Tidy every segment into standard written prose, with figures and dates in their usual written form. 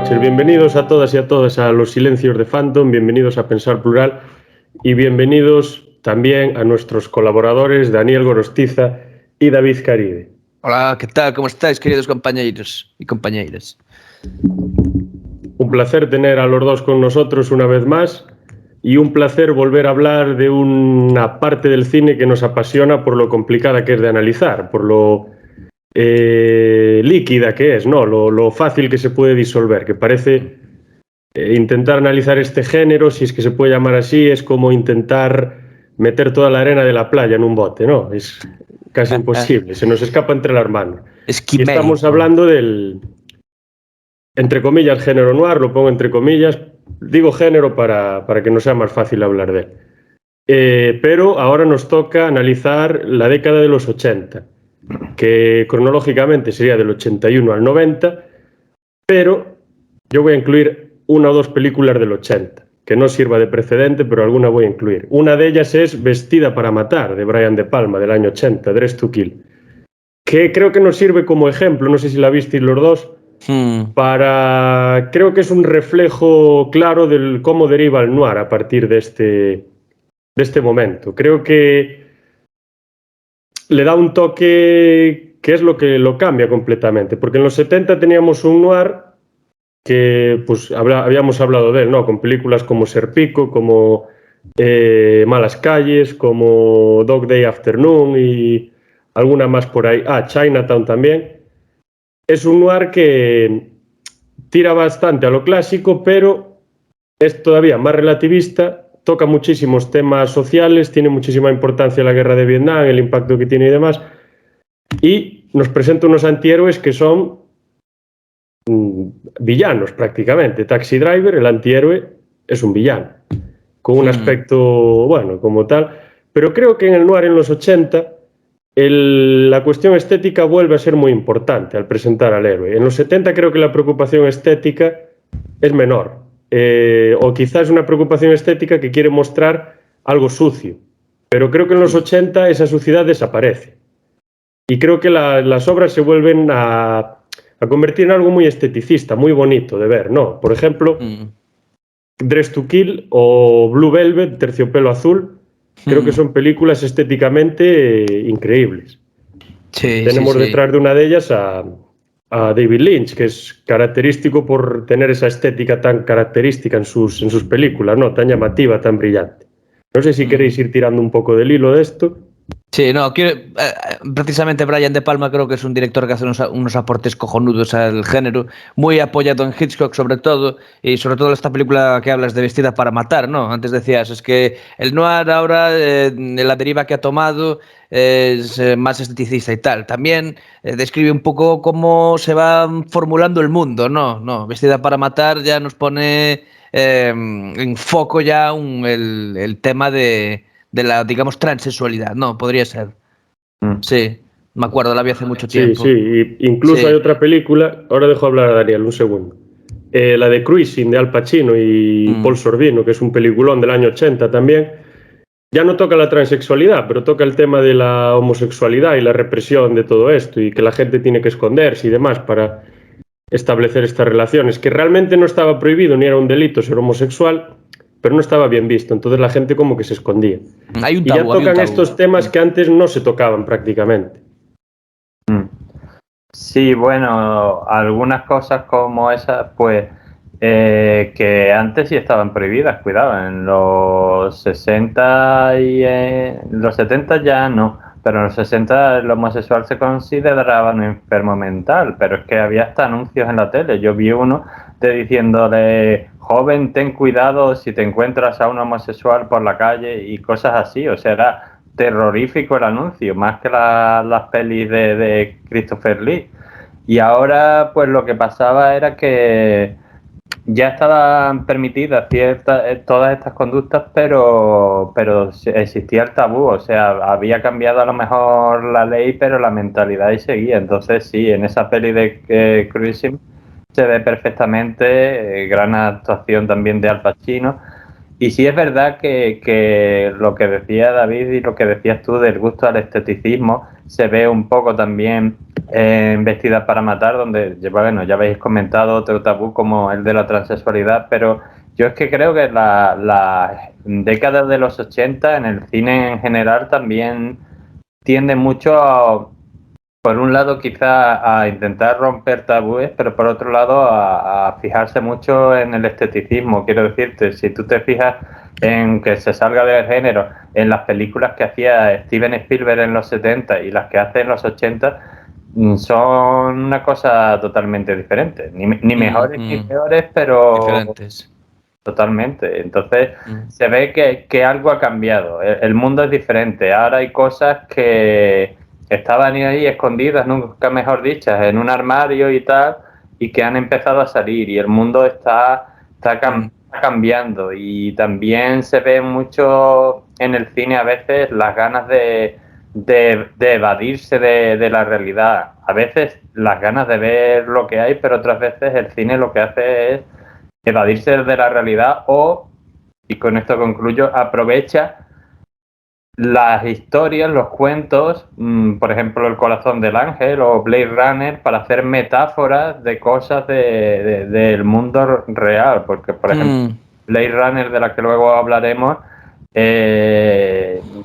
noches, bienvenidos a todas y a todos a Los Silencios de Phantom, bienvenidos a Pensar Plural y bienvenidos también a nuestros colaboradores Daniel Gorostiza y David Caride. Hola, ¿qué tal? ¿Cómo estáis, queridos compañeros y compañeras? Un placer tener a los dos con nosotros una vez más y un placer volver a hablar de una parte del cine que nos apasiona por lo complicada que es de analizar, por lo líquida que es, ¿no? Lo fácil que se puede disolver, que parece intentar analizar este género, si es que se puede llamar así, es como intentar meter toda la arena de la playa en un bote, ¿no? Es casi imposible, se nos escapa entre las manos. Y estamos hablando del, entre comillas, género noir, lo pongo entre comillas, digo género para que nos sea más fácil hablar de él. Pero ahora nos toca analizar la década de los 80, que cronológicamente sería del 81 al 90, pero yo voy a incluir una o dos películas del 80, que no sirva de precedente, pero alguna voy a incluir. Una de ellas es Vestida para matar, de Brian De Palma, del año 80, Dress to Kill, que creo que nos sirve como ejemplo, no sé si la visteis los dos, creo que es un reflejo claro de cómo deriva el noir a partir de este momento. Creo que le da un toque que es lo que lo cambia completamente, porque en los 70 teníamos un noir que pues habíamos hablado de él, ¿no? Con películas como Serpico, como Malas Calles, como Dog Day Afternoon y alguna más por ahí. Chinatown también. Es un noir que tira bastante a lo clásico, pero es todavía más relativista, toca muchísimos temas sociales, tiene muchísima importancia la guerra de Vietnam, el impacto que tiene y demás, y nos presenta unos antihéroes que son villanos prácticamente. Taxi Driver, el antihéroe, es un villano, con un aspecto, bueno, como tal, pero creo que en el noir en los 80 la cuestión estética vuelve a ser muy importante al presentar al héroe. En los 70 creo que la preocupación estética es menor, o quizás una preocupación estética que quiere mostrar algo sucio, pero creo que en los 80 esa suciedad desaparece y creo que las obras se vuelven a convertir en algo muy esteticista, muy bonito de ver, ¿no? Por ejemplo, Dress to Kill o Blue Velvet, Terciopelo Azul, creo que son películas estéticamente increíbles. Tenemos detrás de una de ellas a David Lynch, que es característico por tener esa estética tan característica en sus películas, ¿no? Tan llamativa, tan brillante. No sé si queréis ir tirando un poco del hilo de esto. Sí, no, precisamente Brian De Palma creo que es un director que hace unos aportes cojonudos al género, muy apoyado en Hitchcock sobre todo, y sobre todo esta película que hablas de Vestida para matar, ¿no? Antes decías, es que el noir ahora, la deriva que ha tomado es más esteticista y tal. También describe un poco cómo se va formulando el mundo, ¿no? No, Vestida para matar ya nos pone en foco ya el tema de la, digamos, transexualidad, ¿no? Podría ser. Sí, me acuerdo, la vi hace mucho tiempo. Sí, incluso hay otra película, ahora dejo hablar a Daniel un segundo, la de Cruising, de Al Pacino y Paul Sorvino, que es un peliculón del año 80 también. Ya no toca la transexualidad, pero toca el tema de la homosexualidad y la represión de todo esto y que la gente tiene que esconderse y demás para establecer estas relaciones, que realmente no estaba prohibido ni era un delito ser homosexual, pero no estaba bien visto, entonces la gente como que se escondía. Hay un tabú, y ya tocan estos temas que antes no se tocaban prácticamente. Sí, bueno, algunas cosas como esas, pues, que antes sí estaban prohibidas, cuidado, en los 60 y en los 70 ya no, pero en los 60 el homosexual se consideraba un enfermo mental, pero es que había hasta anuncios en la tele. Yo vi uno diciéndole, joven, ten cuidado si te encuentras a un homosexual por la calle y cosas así, o sea, era terrorífico el anuncio, más que las pelis de Christopher Lee. Y ahora, pues lo que pasaba era que ya estaban permitidas todas estas conductas, pero existía el tabú, o sea, había cambiado a lo mejor la ley, pero la mentalidad ahí seguía. Entonces sí, en esa peli de Cruising se ve perfectamente, gran actuación también de Al Pacino. Y sí es verdad que lo que decía David y lo que decías tú del gusto al esteticismo se ve un poco también en Vestida para matar, donde, bueno, ya habéis comentado otro tabú como el de la transexualidad, pero yo es que creo que la década de los 80 en el cine en general también tiende mucho por un lado quizá a intentar romper tabúes, pero por otro lado a fijarse mucho en el esteticismo. Quiero decirte, si tú te fijas en que se salga del género, en las películas que hacía Steven Spielberg en los 70 y las que hace en los 80, son una cosa totalmente diferente. Ni mejores ni peores, pero diferentes. Totalmente. Entonces se ve que algo ha cambiado. El mundo es diferente. Ahora hay cosas que estaban ahí escondidas, nunca mejor dichas, en un armario y tal, y que han empezado a salir. Y el mundo está cambiando. Y también se ve mucho en el cine a veces las ganas de evadirse de la realidad. A veces las ganas de ver lo que hay, pero otras veces el cine lo que hace es evadirse de la realidad o, y con esto concluyo, aprovecha las historias, los cuentos, por ejemplo, El corazón del ángel o Blade Runner, para hacer metáforas de cosas del mundo real, porque, por ejemplo, Blade Runner, de la que luego hablaremos,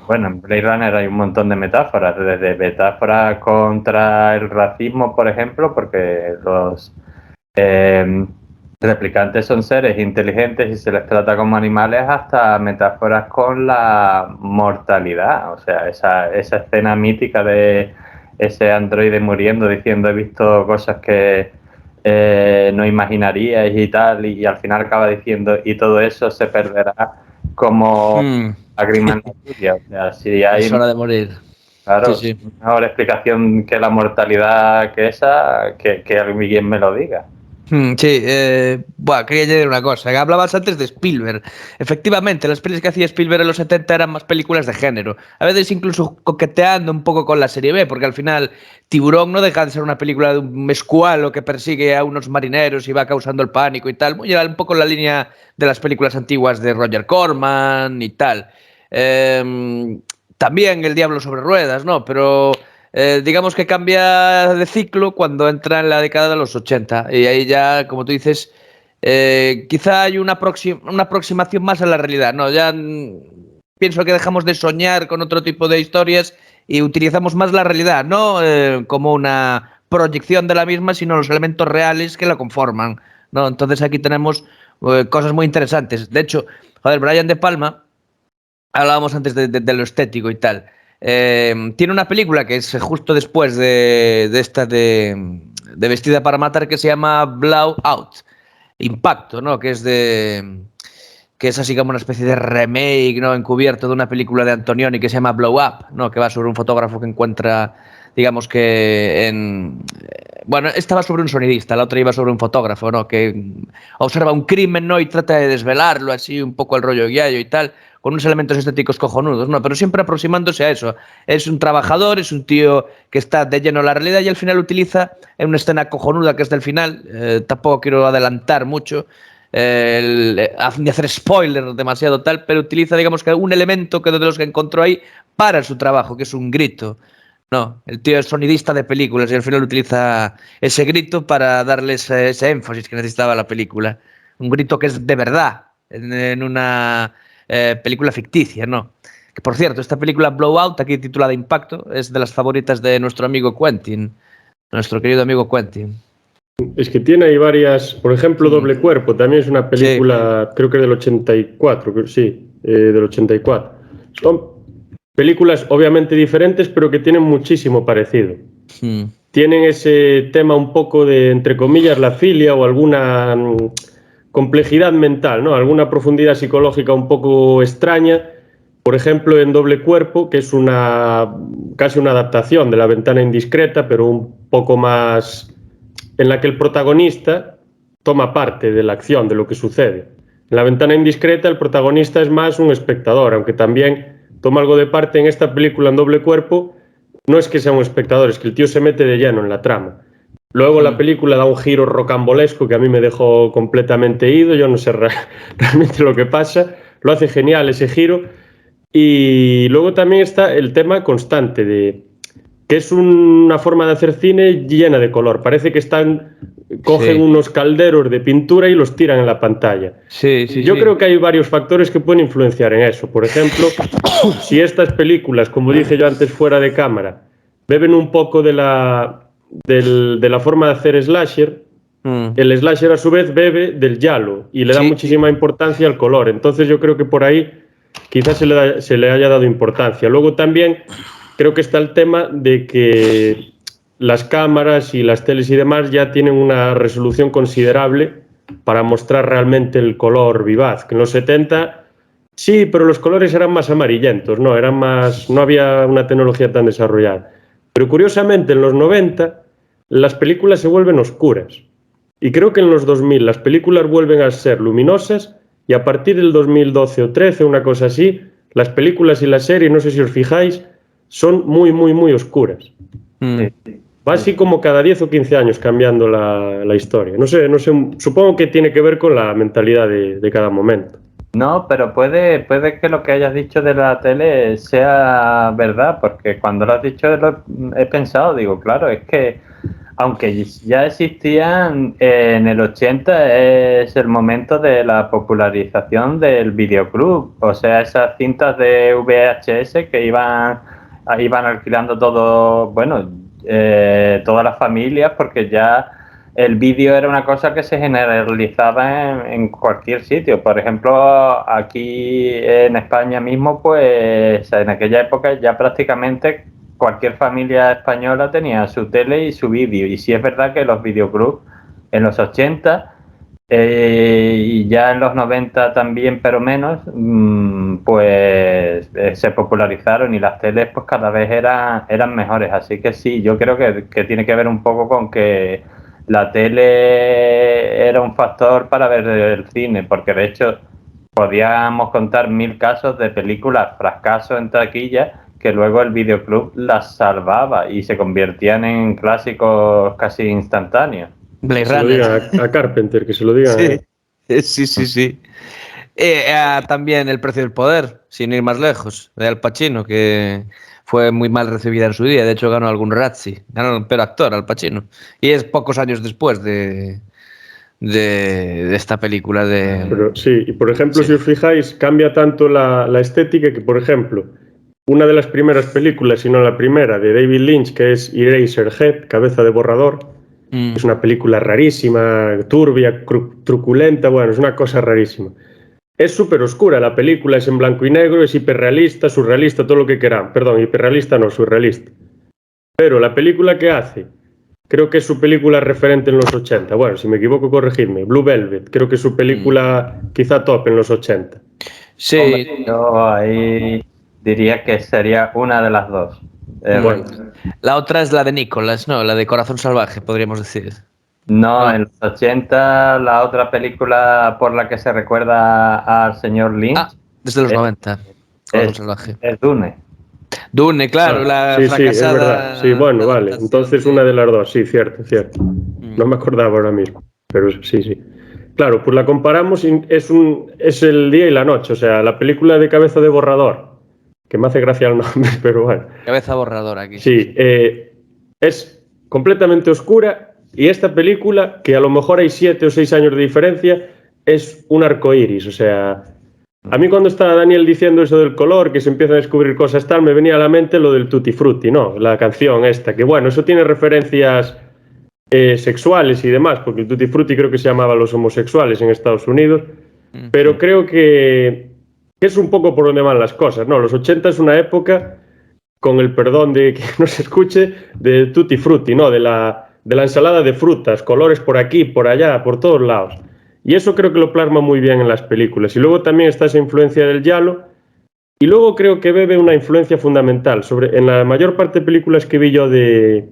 bueno, en Blade Runner hay un montón de metáforas, desde metáforas contra el racismo, por ejemplo, porque los replicantes son seres inteligentes y se les trata como animales, hasta metáforas con la mortalidad. O sea, esa escena mítica de ese androide muriendo diciendo he visto cosas que no imaginaríais y tal, y al final acaba diciendo y todo eso se perderá como lágrimas en la lluvia. O sea, si hay, es hora de morir. claro, Sí, sí. mejor explicación que la mortalidad que esa, que alguien me lo diga. Sí, bueno, quería añadir una cosa. Hablabas antes de Spielberg. Efectivamente, las pelis que hacía Spielberg en los 70 eran más películas de género. A veces incluso coqueteando un poco con la serie B, porque al final Tiburón no deja de ser una película de un escualo que persigue a unos marineros y va causando el pánico y tal. Muy un poco la línea de las películas antiguas de Roger Corman y tal. También El diablo sobre ruedas, ¿no? Pero digamos que cambia de ciclo cuando entra en la década de los 80 y ahí ya, como tú dices, quizá hay una aproximación más a la realidad, ¿no? Ya pienso que dejamos de soñar con otro tipo de historias y utilizamos más la realidad, no como una proyección de la misma, sino los elementos reales que la conforman, ¿no? Entonces aquí tenemos cosas muy interesantes. De hecho, joder, Brian De Palma, hablábamos antes de lo estético y tal. Tiene una película que es justo después de esta de Vestida para matar, que se llama Blowout, Impacto, ¿no? Que es así como una especie de remake, ¿no? Encubierto de una película de Antonioni que se llama Blow Up, ¿no? Que va sobre un fotógrafo que encuentra, digamos que bueno, esta va sobre un sonidista, la otra iba sobre un fotógrafo, ¿no? Que observa un crimen, ¿no? Y trata de desvelarlo, así un poco el rollo guiallo y tal, con unos elementos estéticos cojonudos, ¿no? Pero siempre aproximándose a eso. Es un trabajador, es un tío que está de lleno en la realidad y al final utiliza en una escena cojonuda que es del final, tampoco quiero adelantar mucho, ni hacer spoiler demasiado tal, pero utiliza, digamos, que un elemento que de los que encontró ahí para su trabajo, que es un grito. No, el tío es sonidista de películas y al final utiliza ese grito para darle ese énfasis que necesitaba la película. Un grito que es de verdad en una película ficticia, ¿no? Que por cierto, esta película Blowout, aquí titulada Impacto, es de las favoritas de nuestro amigo Quentin, nuestro querido amigo Quentin. Es que tiene ahí varias, por ejemplo, Doble Cuerpo, también es una película, creo que del 84, sí, del 84. Son películas obviamente diferentes, pero que tienen muchísimo parecido. Tienen ese tema un poco de, entre comillas, la filia o alguna complejidad mental, ¿no? Alguna profundidad psicológica un poco extraña. Por ejemplo, en Doble Cuerpo, que es casi una adaptación de La ventana indiscreta, pero un poco más, en la que el protagonista toma parte de la acción, de lo que sucede. En La ventana indiscreta el protagonista es más un espectador, aunque también toma algo de parte en esta película. En Doble Cuerpo no es que sea un espectador, es que el tío se mete de lleno en la trama. Luego la película da un giro rocambolesco que a mí me dejó completamente ido, yo no sé realmente lo que pasa, lo hace genial ese giro. Y luego también está el tema constante de que es una forma de hacer cine llena de color. Parece que cogen unos calderos de pintura y los tiran en la pantalla. Yo creo que hay varios factores que pueden influenciar en eso. Por ejemplo, si estas películas, como dije yo antes fuera de cámara, beben un poco de la forma de hacer slasher, el slasher a su vez bebe del giallo y le da muchísima importancia al color. Entonces yo creo que por ahí quizás se le haya dado importancia. Luego también creo que está el tema de que las cámaras y las teles y demás ya tienen una resolución considerable para mostrar realmente el color vivaz, que en los 70 sí, pero los colores eran más amarillentos, no había una tecnología tan desarrollada. Pero curiosamente en los 90 las películas se vuelven oscuras y creo que en los 2000 las películas vuelven a ser luminosas y a partir del 2012 o 13, una cosa así, las películas y las series, no sé si os fijáis, son muy, muy, muy oscuras. Va así como cada 10 o 15 años cambiando la historia. No sé, supongo que tiene que ver con la mentalidad de cada momento. No, pero puede que lo que hayas dicho de la tele sea verdad, porque cuando lo has dicho he pensado, digo, claro, es que aunque ya existían, en el 80 es el momento de la popularización del videoclub, o sea, esas cintas de VHS que iban alquilando todas las familias, porque ya el vídeo era una cosa que se generalizaba en cualquier sitio. Por ejemplo, aquí en España mismo, pues en aquella época ya prácticamente cualquier familia española tenía su tele y su vídeo. Y sí es verdad que los videoclubs en los 80 y ya en los 90 también, pero menos, pues se popularizaron y las teles pues cada vez eran mejores. Así que sí, yo creo que tiene que ver un poco con que la tele era un factor para ver el cine, porque de hecho podíamos contar 1000 casos de películas fracaso en taquilla que luego el videoclub las salvaba y se convertían en clásicos casi instantáneos. Blade Se lo Runner. digan a Carpenter, que se lo digan. Sí. También El precio del poder, sin ir más lejos, de Al Pacino, que fue muy mal recibida en su día. De hecho, ganó algún Razzie. Ganó el peor actor, Al Pacino. Y es pocos años después de esta película de... Pero sí, y por ejemplo, si os fijáis, cambia tanto la estética que, por ejemplo, una de las primeras películas, si no la primera, de David Lynch, que es Eraserhead, Cabeza de borrador, es una película rarísima, turbia, truculenta, bueno, es una cosa rarísima. Es súper oscura la película, es en blanco y negro, es hiperrealista, surrealista, todo lo que quieran. Perdón, hiperrealista no, surrealista. Pero la película que hace, creo que es su película referente en los 80. Bueno, si me equivoco, corregidme. Blue Velvet, creo que es su película quizá top en los 80. Sí. Hombre, yo ahí diría que sería una de las dos. Bueno. La otra es la de Nicolas, ¿no? La de Corazón Salvaje, podríamos decir. No, en los 80 la otra película por la que se recuerda al señor Lynch desde los 90. Corazón Salvaje. Es Dune. Dune, claro, la sí, fracasada... Sí, es verdad. Sí, bueno, vale. Entonces una de las dos, sí, cierto. No me acordaba ahora mismo, pero sí. Claro, pues la comparamos, es el día y la noche, o sea, la película de Cabeza de borrador, que me hace gracia el nombre, pero bueno. Cabeza borrador aquí. Sí, es completamente oscura y esta película, que a lo mejor hay 7 o 6 años de diferencia, es un arcoíris, o sea... A mí cuando estaba Daniel diciendo eso del color, que se empiezan a descubrir cosas tal, me venía a la mente lo del Tutti Frutti, ¿no? La canción esta, que bueno, eso tiene referencias sexuales y demás, porque el Tutti Frutti creo que se llamaba los homosexuales en Estados Unidos, pero creo que es un poco por donde van las cosas, ¿no? Los 80 es una época, con el perdón de que no se escuche, de Tutti Frutti, ¿no? De la ensalada de frutas, colores por aquí, por allá, por todos lados. Y eso creo que lo plasma muy bien en las películas. Y luego también está esa influencia del giallo. Y luego creo que bebe una influencia fundamental. En la mayor parte de películas que vi yo de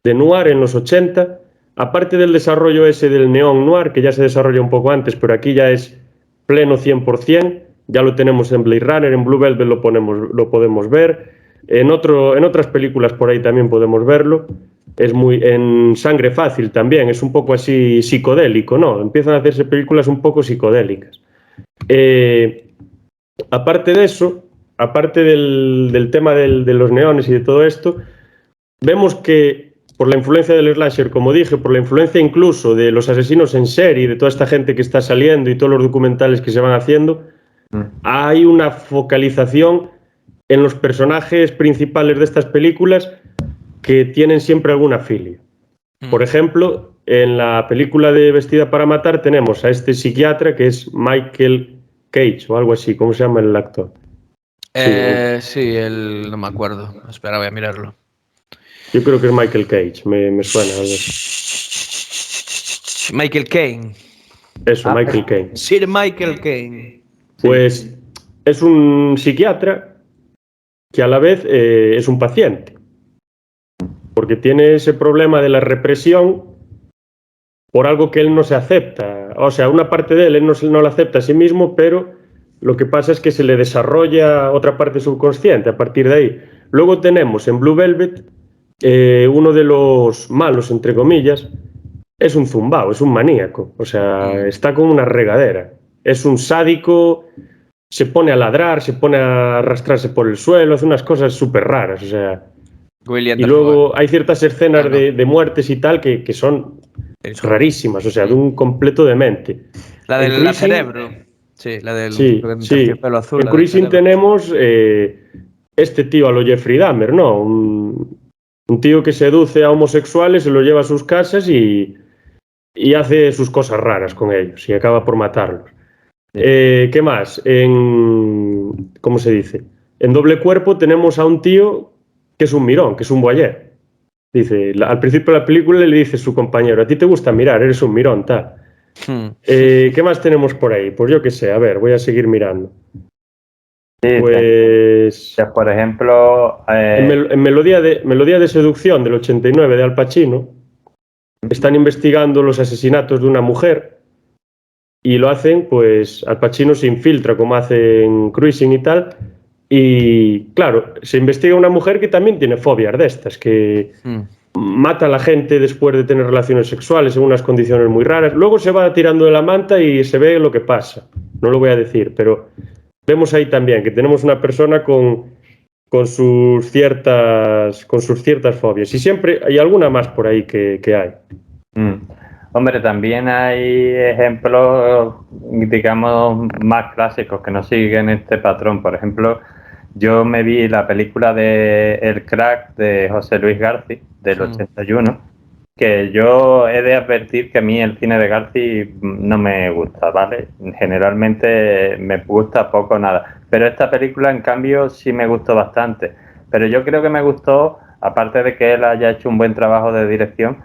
noir en los 80, aparte del desarrollo ese del neon noir, que ya se desarrolla un poco antes, pero aquí ya es pleno 100%, ya lo tenemos en Blade Runner, en Blue Velvet lo podemos ver, en otras películas por ahí también podemos verlo. En Sangre Fácil también, es un poco así psicodélico, ¿no? Empiezan a hacerse películas un poco psicodélicas. aparte de eso, aparte del tema de los neones y de todo esto, vemos que por la influencia del slasher, como dije, por la influencia incluso de los asesinos en serie, de toda esta gente que está saliendo y todos los documentales que se van haciendo, hay una focalización en los personajes principales de estas películas que tienen siempre alguna filia. Por ejemplo, en la película de Vestida para matar tenemos a este psiquiatra que es Michael Cage o algo así, ¿cómo se llama el actor? Sí, no me acuerdo. Espera, voy a mirarlo. Yo creo que es Michael Cage, me suena algo así. Michael Caine. Eso, Michael Caine. Sir Michael Caine. Pues es un psiquiatra que a la vez es un paciente, porque tiene ese problema de la represión por algo que él no se acepta. O sea, una parte de él no lo acepta a sí mismo, pero lo que pasa es que se le desarrolla otra parte subconsciente a partir de ahí. Luego tenemos en Blue Velvet uno de los malos, entre comillas, es un zumbao, es un maníaco. O sea, está con una regadera. Es un sádico, se pone a ladrar, se pone a arrastrarse por el suelo, hace unas cosas súper raras. O sea, y luego hay ciertas escenas de muertes y tal que son rarísimas, o sea, de un completo demente. La del cerebro. Sí, la del pelo azul. En Cruising tenemos este tío a lo Jeffrey Dahmer, ¿no? Un tío que seduce a homosexuales, se los lleva a sus casas y hace sus cosas raras con ellos y acaba por matarlos. ¿Qué más? ¿Cómo se dice? En Doble Cuerpo tenemos a un tío que es un mirón, que es un voyeur. Dice, al principio de la película le dice su compañero, a ti te gusta mirar, eres un mirón, tal. ¿Qué más tenemos por ahí? Pues yo qué sé, a ver, voy a seguir mirando. Sí, pues... por ejemplo... En Melodía de Seducción del 89 de Al Pacino, están investigando los asesinatos de una mujer y lo hacen, pues Al Pacino se infiltra como hace en Cruising y tal, y claro, se investiga una mujer que también tiene fobias de estas, que mata a la gente después de tener relaciones sexuales en unas condiciones muy raras. Luego se va tirando de la manta y se ve lo que pasa. No lo voy a decir, pero vemos ahí también que tenemos una persona con sus ciertas fobias. Y siempre hay alguna más por ahí que hay. Hombre, también hay ejemplos, digamos, más clásicos que no siguen este patrón. Por ejemplo, yo me vi la película de El Crack de José Luis García, del 81, que yo he de advertir que a mí el cine de García no me gusta, ¿vale? Generalmente me gusta poco o nada. Pero esta película, en cambio, sí me gustó bastante. Pero yo creo que me gustó, aparte de que él haya hecho un buen trabajo de dirección,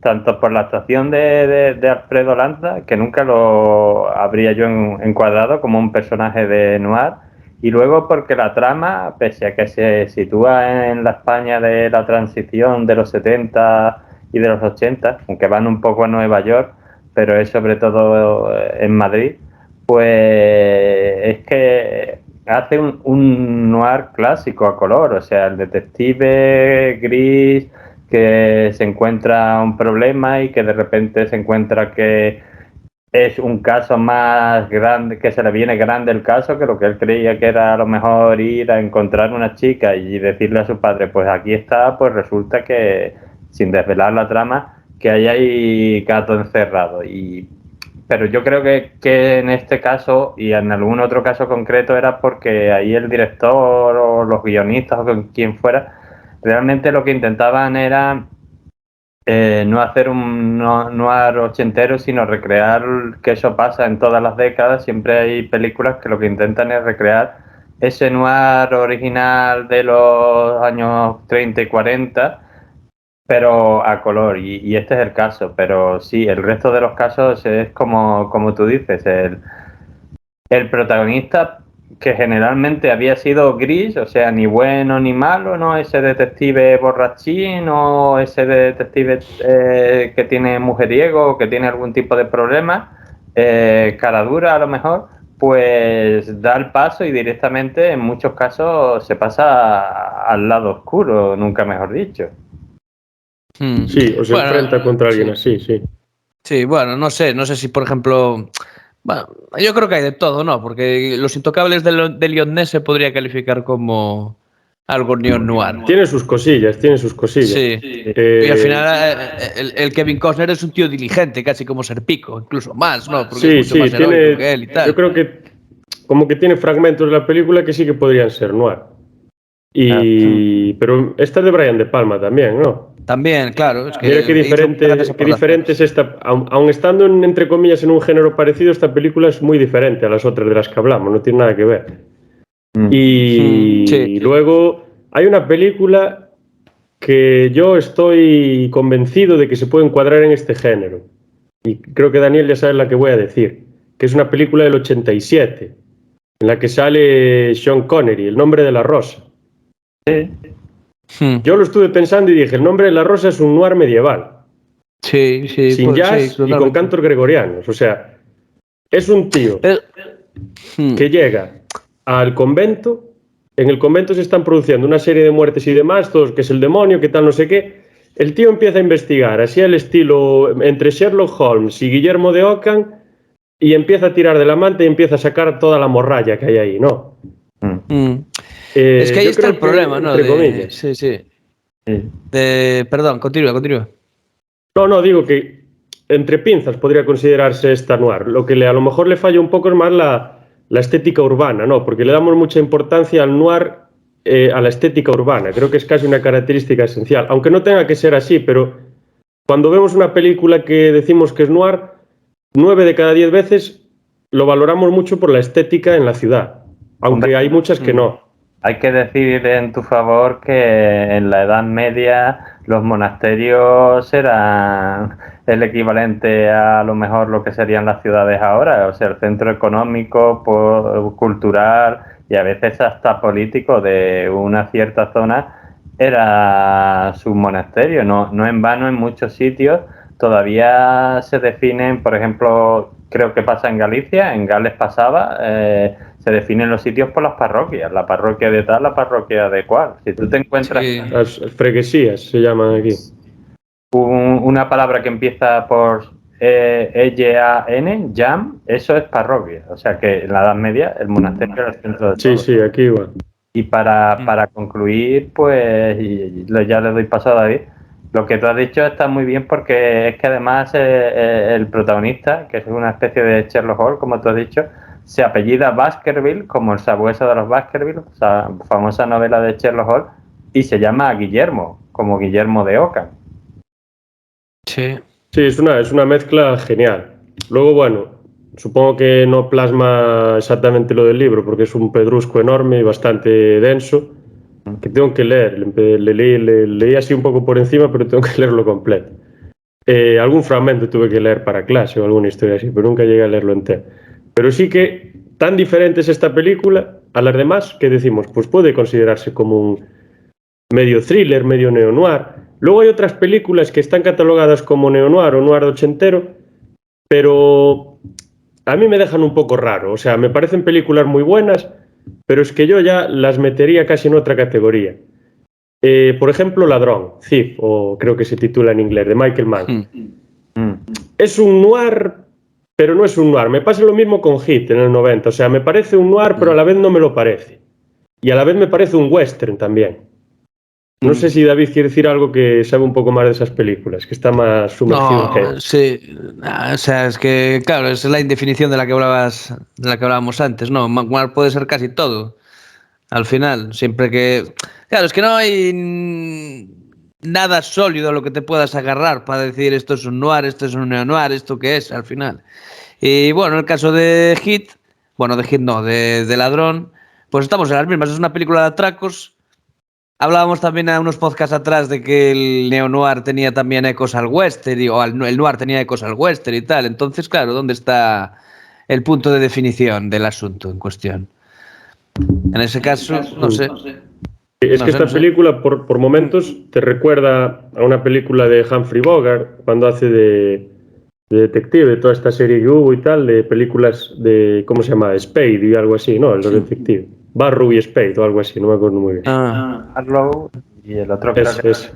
tanto por la actuación de Alfredo Lanza, que nunca lo habría yo encuadrado como un personaje de noir, y luego porque la trama, pese a que se sitúa en la España de la transición de los 70 y de los 80, aunque van un poco a Nueva York, pero es sobre todo en Madrid, pues es que hace un noir clásico a color, o sea, el detective gris que se encuentra un problema y que de repente se encuentra que es un caso más grande, que se le viene grande el caso, que lo que él creía que era a lo mejor ir a encontrar una chica y decirle a su padre, pues aquí está, pues resulta que, sin desvelar la trama, que ahí hay gato encerrado. Pero yo creo que en este caso y en algún otro caso concreto era porque ahí el director o los guionistas o quien fuera, realmente lo que intentaban era no hacer un noir ochentero, sino recrear que eso pasa en todas las décadas. Siempre hay películas que lo que intentan es recrear ese noir original de los años 30 y 40, pero a color, y este es el caso. Pero sí, el resto de los casos es como tú dices, el protagonista, que generalmente había sido gris, o sea, ni bueno ni malo, ¿no? Ese detective borrachín o ese detective que tiene mujeriego, que tiene algún tipo de problema, cara dura a lo mejor, pues da el paso y directamente en muchos casos se pasa al lado oscuro, nunca mejor dicho. Sí, o se enfrenta contra alguien así, sí. Sí, bueno, no sé si por ejemplo Bueno, yo creo que hay de todo, ¿no? Porque Los Intocables de Lyonnais se podría calificar como algo neo-noir. Tiene sus cosillas, tiene sus cosillas. Sí. Y al final el Kevin Costner es un tío diligente, casi como Serpico, incluso más, ¿no? Porque es mucho más heroico que él y tal. Yo creo que como que tiene fragmentos de la película que sí que podrían ser noir. Pero esta es de Brian De Palma también, ¿no? También, claro. Es que mira qué diferente es esta. Aun estando, entre comillas, en un género parecido, esta película es muy diferente a las otras de las que hablamos, no tiene nada que ver. Y luego hay una película que yo estoy convencido de que se puede encuadrar en este género. Y creo que Daniel ya sabe la que voy a decir, que es una película del 87, en la que sale Sean Connery, El nombre de la rosa. Yo lo estuve pensando y dije, El nombre de la rosa es un noir medieval. Sí, sin jazz y con cantos gregorianos. O sea, es un tío que llega al convento. En el convento se están produciendo una serie de muertes y demás, todos que es el demonio, que tal, no sé qué. El tío empieza a investigar, así al estilo entre Sherlock Holmes y Guillermo de Ockham, y empieza a tirar de la manta y empieza a sacar toda la morralla que hay ahí, ¿no? Es que ahí está el problema, ¿no? Perdón, continúa. No, digo que entre pinzas podría considerarse esta noir. Lo que a lo mejor le falla un poco es más la estética urbana, ¿no? Porque le damos mucha importancia al noir, a la estética urbana. Creo que es casi una característica esencial. Aunque no tenga que ser así, pero cuando vemos una película que decimos que es noir, 9 de cada 10 veces lo valoramos mucho por la estética en la ciudad. Aunque hay muchas que no. Hay que decir en tu favor que en la Edad Media los monasterios eran el equivalente a lo mejor lo que serían las ciudades ahora, o sea, el centro económico, cultural y a veces hasta político de una cierta zona era su monasterio. No en vano en muchos sitios todavía se definen, por ejemplo, creo que pasa en Galicia, en Gales pasaba, se definen los sitios por las parroquias, la parroquia de tal, la parroquia de cual. Si tú te encuentras... Las freguesías se llaman aquí. Una palabra que empieza por E-Y-A-N, Jam, eso es parroquia. O sea que en la Edad Media el monasterio era el centro de todo. Sí, aquí igual. Y para concluir, pues, ya le doy paso a David. Lo que tú has dicho está muy bien porque es que además el protagonista, que es una especie de Sherlock Holmes, como tú has dicho, se apellida Baskerville, como el sabueso de los Baskerville, o sea, famosa novela de Sherlock Holmes, y se llama Guillermo, como Guillermo de Ockham. Sí, es una mezcla genial. Luego, bueno, supongo que no plasma exactamente lo del libro, porque es un pedrusco enorme y bastante denso, que tengo que leer. Leí así un poco por encima, pero tengo que leerlo completo. Algún fragmento tuve que leer para clase o alguna historia así, pero nunca llegué a leerlo entero. Pero sí que tan diferente es esta película a las demás que decimos, pues puede considerarse como un medio thriller, medio neo-noir. Luego hay otras películas que están catalogadas como neo-noir o noir ochentero, pero a mí me dejan un poco raro. O sea, me parecen películas muy buenas, pero es que yo ya las metería casi en otra categoría. Por ejemplo, Ladrón, Thief, o creo que se titula en inglés, de Michael Mann. Es un noir, pero no es un noir. Me pasa lo mismo con Hit en el 90. O sea, me parece un noir, pero a la vez no me lo parece. Y a la vez me parece un western también. No sé si David quiere decir algo que sabe un poco más de esas películas, que está más sumergido en él. Sí, o sea, es que, claro, esa es la indefinición de la que hablábamos antes, ¿no? Noir puede ser casi todo. Al final, siempre que... Claro, es que no hay nada sólido a lo que te puedas agarrar para decir esto es un noir, esto es un neo-noir, esto qué es, al final. Y bueno, en el caso de Hit, bueno, de Hit no, de Ladrón, pues estamos en las mismas. Es una película de atracos. Hablábamos también a unos podcasts atrás de que el neo-noir tenía también ecos al western, o el noir tenía ecos al western y tal. Entonces, claro, ¿dónde está el punto de definición del asunto en cuestión? En ese caso, no sé. Es que esta película, por momentos, te recuerda a una película de Humphrey Bogart, cuando hace de detective, de toda esta serie que hubo y tal, de películas de, ¿cómo se llama? Spade y algo así, ¿no? Los detectives. Barrow y Spade o algo así, no me acuerdo muy bien. Barrow y el otro creo que es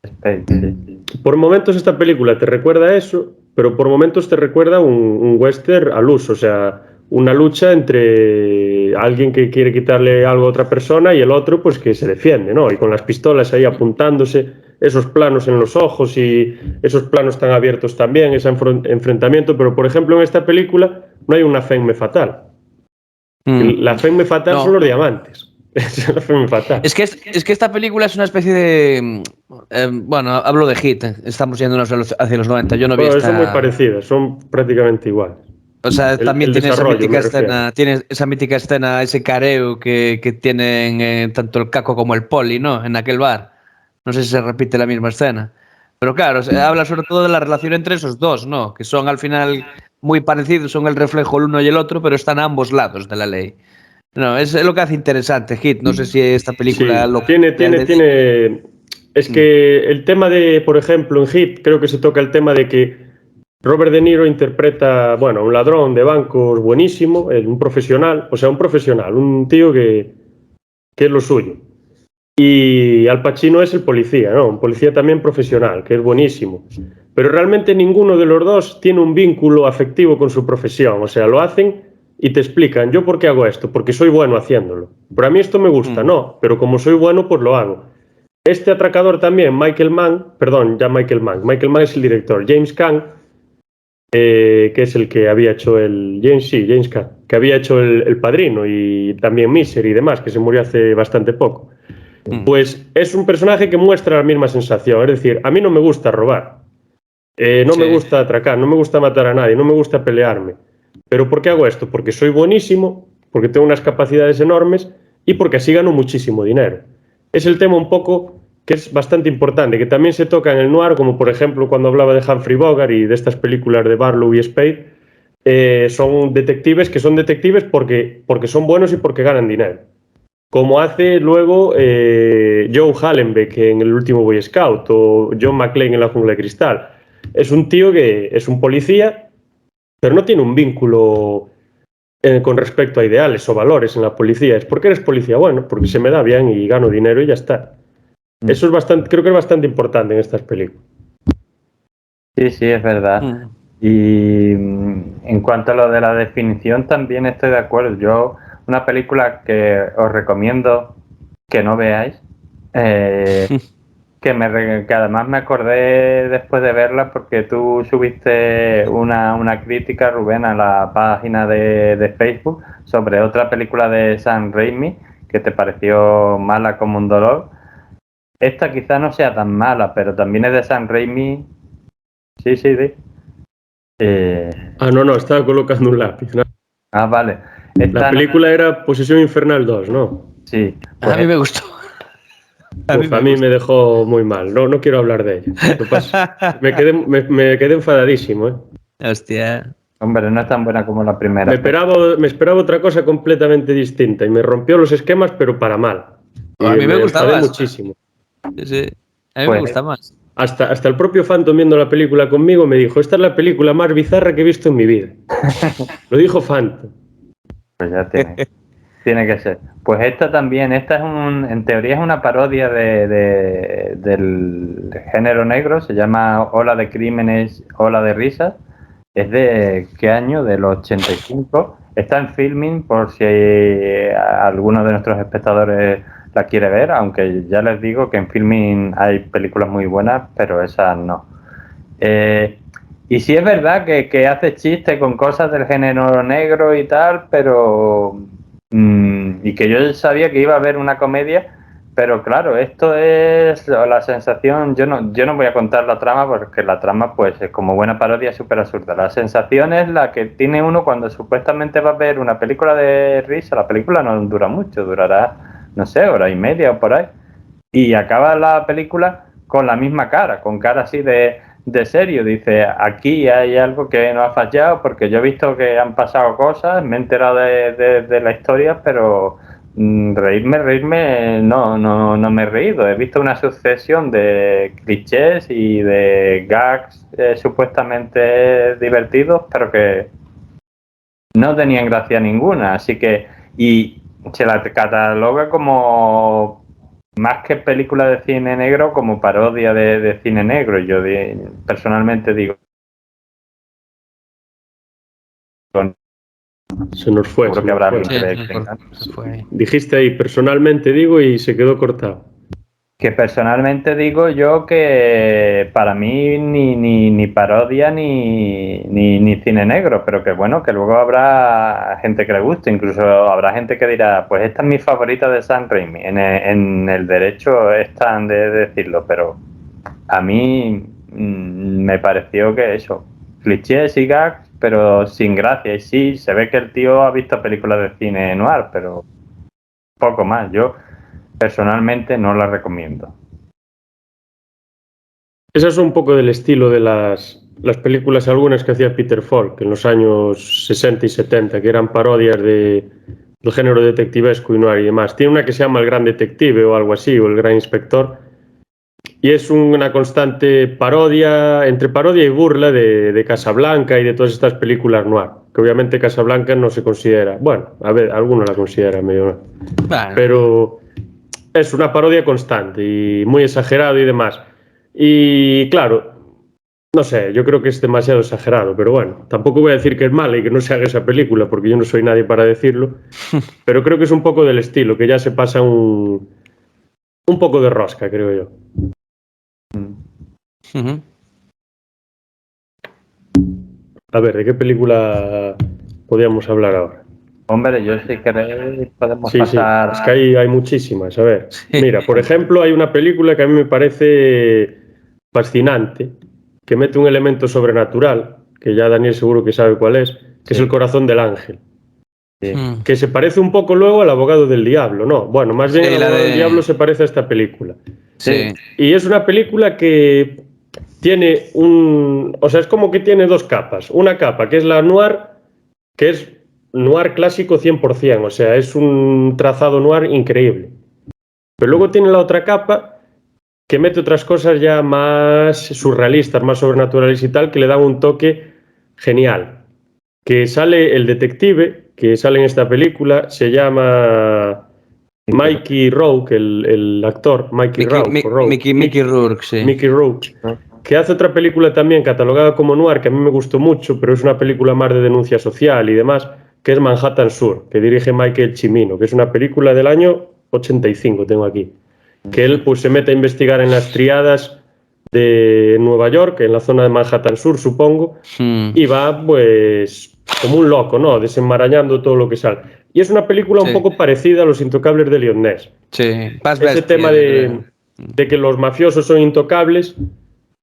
Spade, sí. Por momentos esta película te recuerda a eso, pero por momentos te recuerda un western al uso, o sea, una lucha entre alguien que quiere quitarle algo a otra persona y el otro pues que se defiende, ¿no? Y con las pistolas ahí apuntándose, esos planos en los ojos y esos planos tan abiertos también, ese enfrentamiento, pero por ejemplo en esta película no hay una femme fatal. La femme fatal son los diamantes. Es la femme fatal. Es que esta película es una especie de... bueno, hablo de Hit, estamos yéndonos hacia los 90. Yo no vi esta... Son muy parecidas, son prácticamente iguales. O sea, también tiene esa mítica escena, ese careo que tienen tanto el Caco como el Poli, ¿no? En aquel bar. No sé si se repite la misma escena. Pero claro, habla sobre todo de la relación entre esos dos, ¿no? Que son al final muy parecidos, son el reflejo el uno y el otro, pero están a ambos lados de la ley. No, es lo que hace interesante Hit. No sé si esta película sí, lo tiene. Es que el tema de, por ejemplo, en Hit, creo que se toca el tema de que Robert De Niro interpreta, bueno, un ladrón de bancos buenísimo, un profesional, un tío que es lo suyo. Y Al Pacino es el policía, ¿no? Un policía también profesional, que es buenísimo. Pero realmente ninguno de los dos tiene un vínculo afectivo con su profesión. O sea, lo hacen y te explican, ¿yo por qué hago esto? Porque soy bueno haciéndolo. Pero a mí esto me gusta, no, pero como soy bueno, pues lo hago. Este atracador también, Michael Mann es el director, James Caan, que es el que había hecho James Caan, que había hecho el Padrino y también Misery y demás, que se murió hace bastante poco. Pues es un personaje que muestra la misma sensación, es decir, a mí no me gusta robar, no me gusta atracar, no me gusta matar a nadie, no me gusta pelearme. ¿Pero por qué hago esto? Porque soy buenísimo, porque tengo unas capacidades enormes y porque así gano muchísimo dinero. Es el tema un poco que es bastante importante, que también se toca en el noir, como por ejemplo cuando hablaba de Humphrey Bogart y de estas películas de Barlow y Spade, son detectives que son detectives porque son buenos y porque ganan dinero. Como hace luego Joe Hallenbeck en El último Boy Scout o John McClane en La jungla de cristal. Es un tío que es un policía, pero no tiene un vínculo con respecto a ideales o valores en la policía. ¿Es porque eres policía? Bueno, porque se me da bien y gano dinero y ya está. Eso es creo que es bastante importante en estas películas. Sí, sí, es verdad. Y en cuanto a lo de la definición, también estoy de acuerdo. Yo, una película que os recomiendo que no veáis, que además me acordé después de verla porque tú subiste una crítica, Rubén, a la página de Facebook sobre otra película de Sam Raimi que te pareció mala como un dolor. Esta quizá no sea tan mala, pero también es de Sam Raimi. Sí. No, estaba colocando un lápiz. No. Vale. La película era Posesión Infernal 2, ¿no? Sí. Pues a mí me gustó. A mí me dejó muy mal. No quiero hablar de ella. Me quedé enfadadísimo, ¿eh? Hostia. Hombre, no es tan buena como la primera. Me esperaba otra cosa completamente distinta y me rompió los esquemas, pero para mal. A mí me gustaba muchísimo. Sí. A mí me gusta más. Hasta el propio Phantom viendo la película conmigo me dijo, esta es la película más bizarra que he visto en mi vida. Lo dijo Phantom. Pues ya tiene que ser. Pues esta también, en teoría es una parodia del género negro, se llama Ola de Crímenes, Ola de Risas. ¿Es de qué año? Del 85. Está en Filmin por si alguno de nuestros espectadores la quiere ver, aunque ya les digo que en Filmin hay películas muy buenas, pero esas no. Y sí es verdad que hace chistes con cosas del género negro y tal, pero... y que yo sabía que iba a haber una comedia, pero claro, esto es la sensación... Yo no voy a contar la trama porque la trama, pues, es como buena parodia, es súper absurda. La sensación es la que tiene uno cuando supuestamente va a ver una película de risa. La película no dura mucho, durará, no sé, hora y media o por ahí. Y acaba la película con la misma cara, con cara así de serio. Dice, aquí hay algo que no ha fallado porque yo he visto que han pasado cosas, me he enterado de la historia, pero reírme, no me he reído. He visto una sucesión de clichés y de gags supuestamente divertidos, pero que no tenían gracia ninguna. Así que, y se la cataloga como... más que película de cine negro, como parodia de cine negro. Yo personalmente digo Se nos fue. Seguro Se que nos habrá fue. alguien Sí, que le encanta. se fue ahí. Dijiste ahí, personalmente digo, y se quedó cortado. Que personalmente digo yo que para mí ni parodia ni cine negro, pero que bueno, que luego habrá gente que le guste, incluso habrá gente que dirá, pues esta es mi favorita de Sam Raimi, en el derecho están de decirlo, pero a mí me pareció que eso, clichés y gags, pero sin gracia, y sí, se ve que el tío ha visto películas de cine noir, pero poco más, yo personalmente no la recomiendo. Ese es un poco del estilo de las películas algunas que hacía Peter Falk en los años 60 y 70, que eran parodias del género detectivesco y noir y demás. Tiene una que se llama El Gran Detective o algo así, o El Gran Inspector, y es una constante parodia, entre parodia y burla de Casablanca y de todas estas películas noir, que obviamente Casablanca no se considera, bueno, a ver, algunos la consideran medio, Bueno, pero es una parodia constante y muy exagerado y demás. Y claro, no sé, yo creo que es demasiado exagerado, pero bueno, tampoco voy a decir que es mala y que no se haga esa película, porque yo no soy nadie para decirlo, pero creo que es un poco del estilo, que ya se pasa un poco de rosca, creo yo. ujú. A ver, ¿de qué película podríamos hablar ahora? Hombre, yo si queréis podemos Sí, pasar. es que hay muchísimas. A ver, mira, por ejemplo, hay una película que a mí me parece fascinante, que mete un elemento sobrenatural, que ya Daniel seguro que sabe cuál es, que es El Corazón del Ángel, Sí. que se parece un poco luego al Abogado del Diablo, ¿no? Bueno, más bien Sí, el la Abogado del Diablo de... se parece a esta película. Sí. Y es una película que tiene o sea, es como que tiene dos capas. Una capa que es la noir, que es noir clásico 100%, o sea, es un trazado noir increíble. Pero luego tiene la otra capa que mete otras cosas ya más surrealistas, más sobrenaturales y tal, que le dan un toque genial. Que sale el detective, que sale en esta película, se llama Mickey Rourke, el actor, Mickey Rourke, Mickey Rourke, sí. Mickey Rourke, que hace otra película también catalogada como noir, que a mí me gustó mucho, pero es una película más de denuncia social y demás, que es Manhattan Sur, que dirige Michael Cimino, que es una película del año 85, tengo aquí, que él pues se mete a investigar en las triadas de Nueva York, en la zona de Manhattan Sur, supongo, y va pues como un loco, ¿no? Desenmarañando todo lo que sale. Y es una película un Sí. poco parecida a Los Intocables de Leon Ness. Sí, Paz Ese Bestia, tema yo creo. de que los mafiosos son intocables,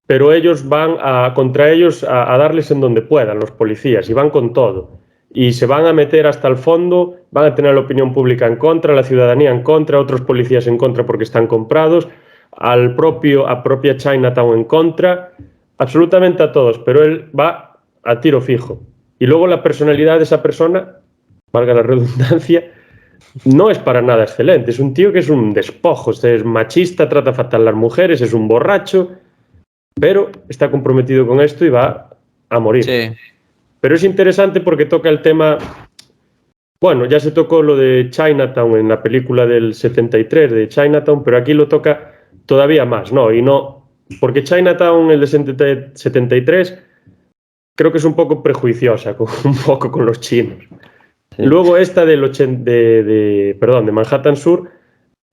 pero ellos van contra ellos a darles en donde puedan, los policías, y van con todo. Y se van a meter hasta el fondo, van a tener la opinión pública en contra, la ciudadanía en contra, otros policías en contra porque están comprados, a propia Chinatown en contra, absolutamente a todos, pero él va a tiro fijo. Y luego la personalidad de esa persona, valga la redundancia, no es para nada excelente. Es un tío que es un despojo, es machista, trata fatal a las mujeres, es un borracho, pero está comprometido con esto y va a morir. Sí. Pero es interesante porque toca el tema, bueno, ya se tocó lo de Chinatown en la película del 73 de Chinatown, pero aquí lo toca todavía más, ¿no? Y no, porque Chinatown, el de 73, creo que es un poco prejuiciosa, un poco con los chinos. Sí. Luego esta de Manhattan Sur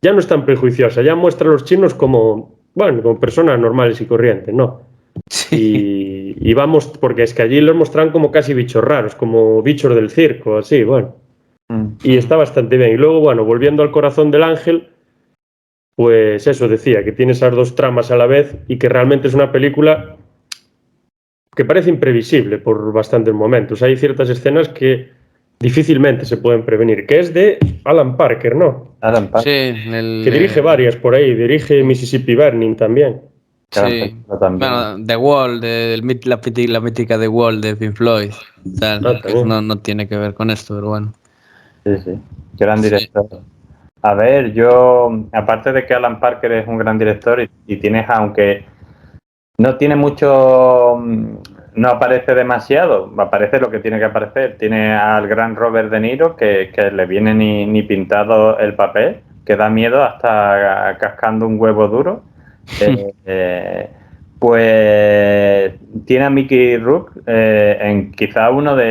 ya no es tan prejuiciosa, ya muestra a los chinos como, bueno, como personas normales y corrientes, ¿no? Sí. Y vamos, porque es que allí los muestran como casi bichos raros, como bichos del circo, así, bueno. Y está bastante bien. Y luego, bueno, volviendo al Corazón del Ángel, pues eso decía, que tiene esas dos tramas a la vez y que realmente es una película que parece imprevisible por bastantes momentos. Hay ciertas escenas que difícilmente se pueden prevenir, que es de Alan Parker, ¿no? Alan Parker. Sí, Que dirige varias por ahí, dirige Mississippi Burning también. Sí. También. Bueno, The Wall, la mítica The Wall de Pink Floyd. Tal, que También. no tiene que ver con esto, pero bueno. Sí, sí. Gran Sí. director. A ver, yo, aparte de que Alan Parker es un gran director y tienes, aunque no tiene mucho, no aparece demasiado, aparece lo que tiene que aparecer. Tiene al gran Robert De Niro, que le viene ni pintado el papel, que da miedo hasta cascando un huevo duro. Pues tiene a Mickey Rourke en quizá no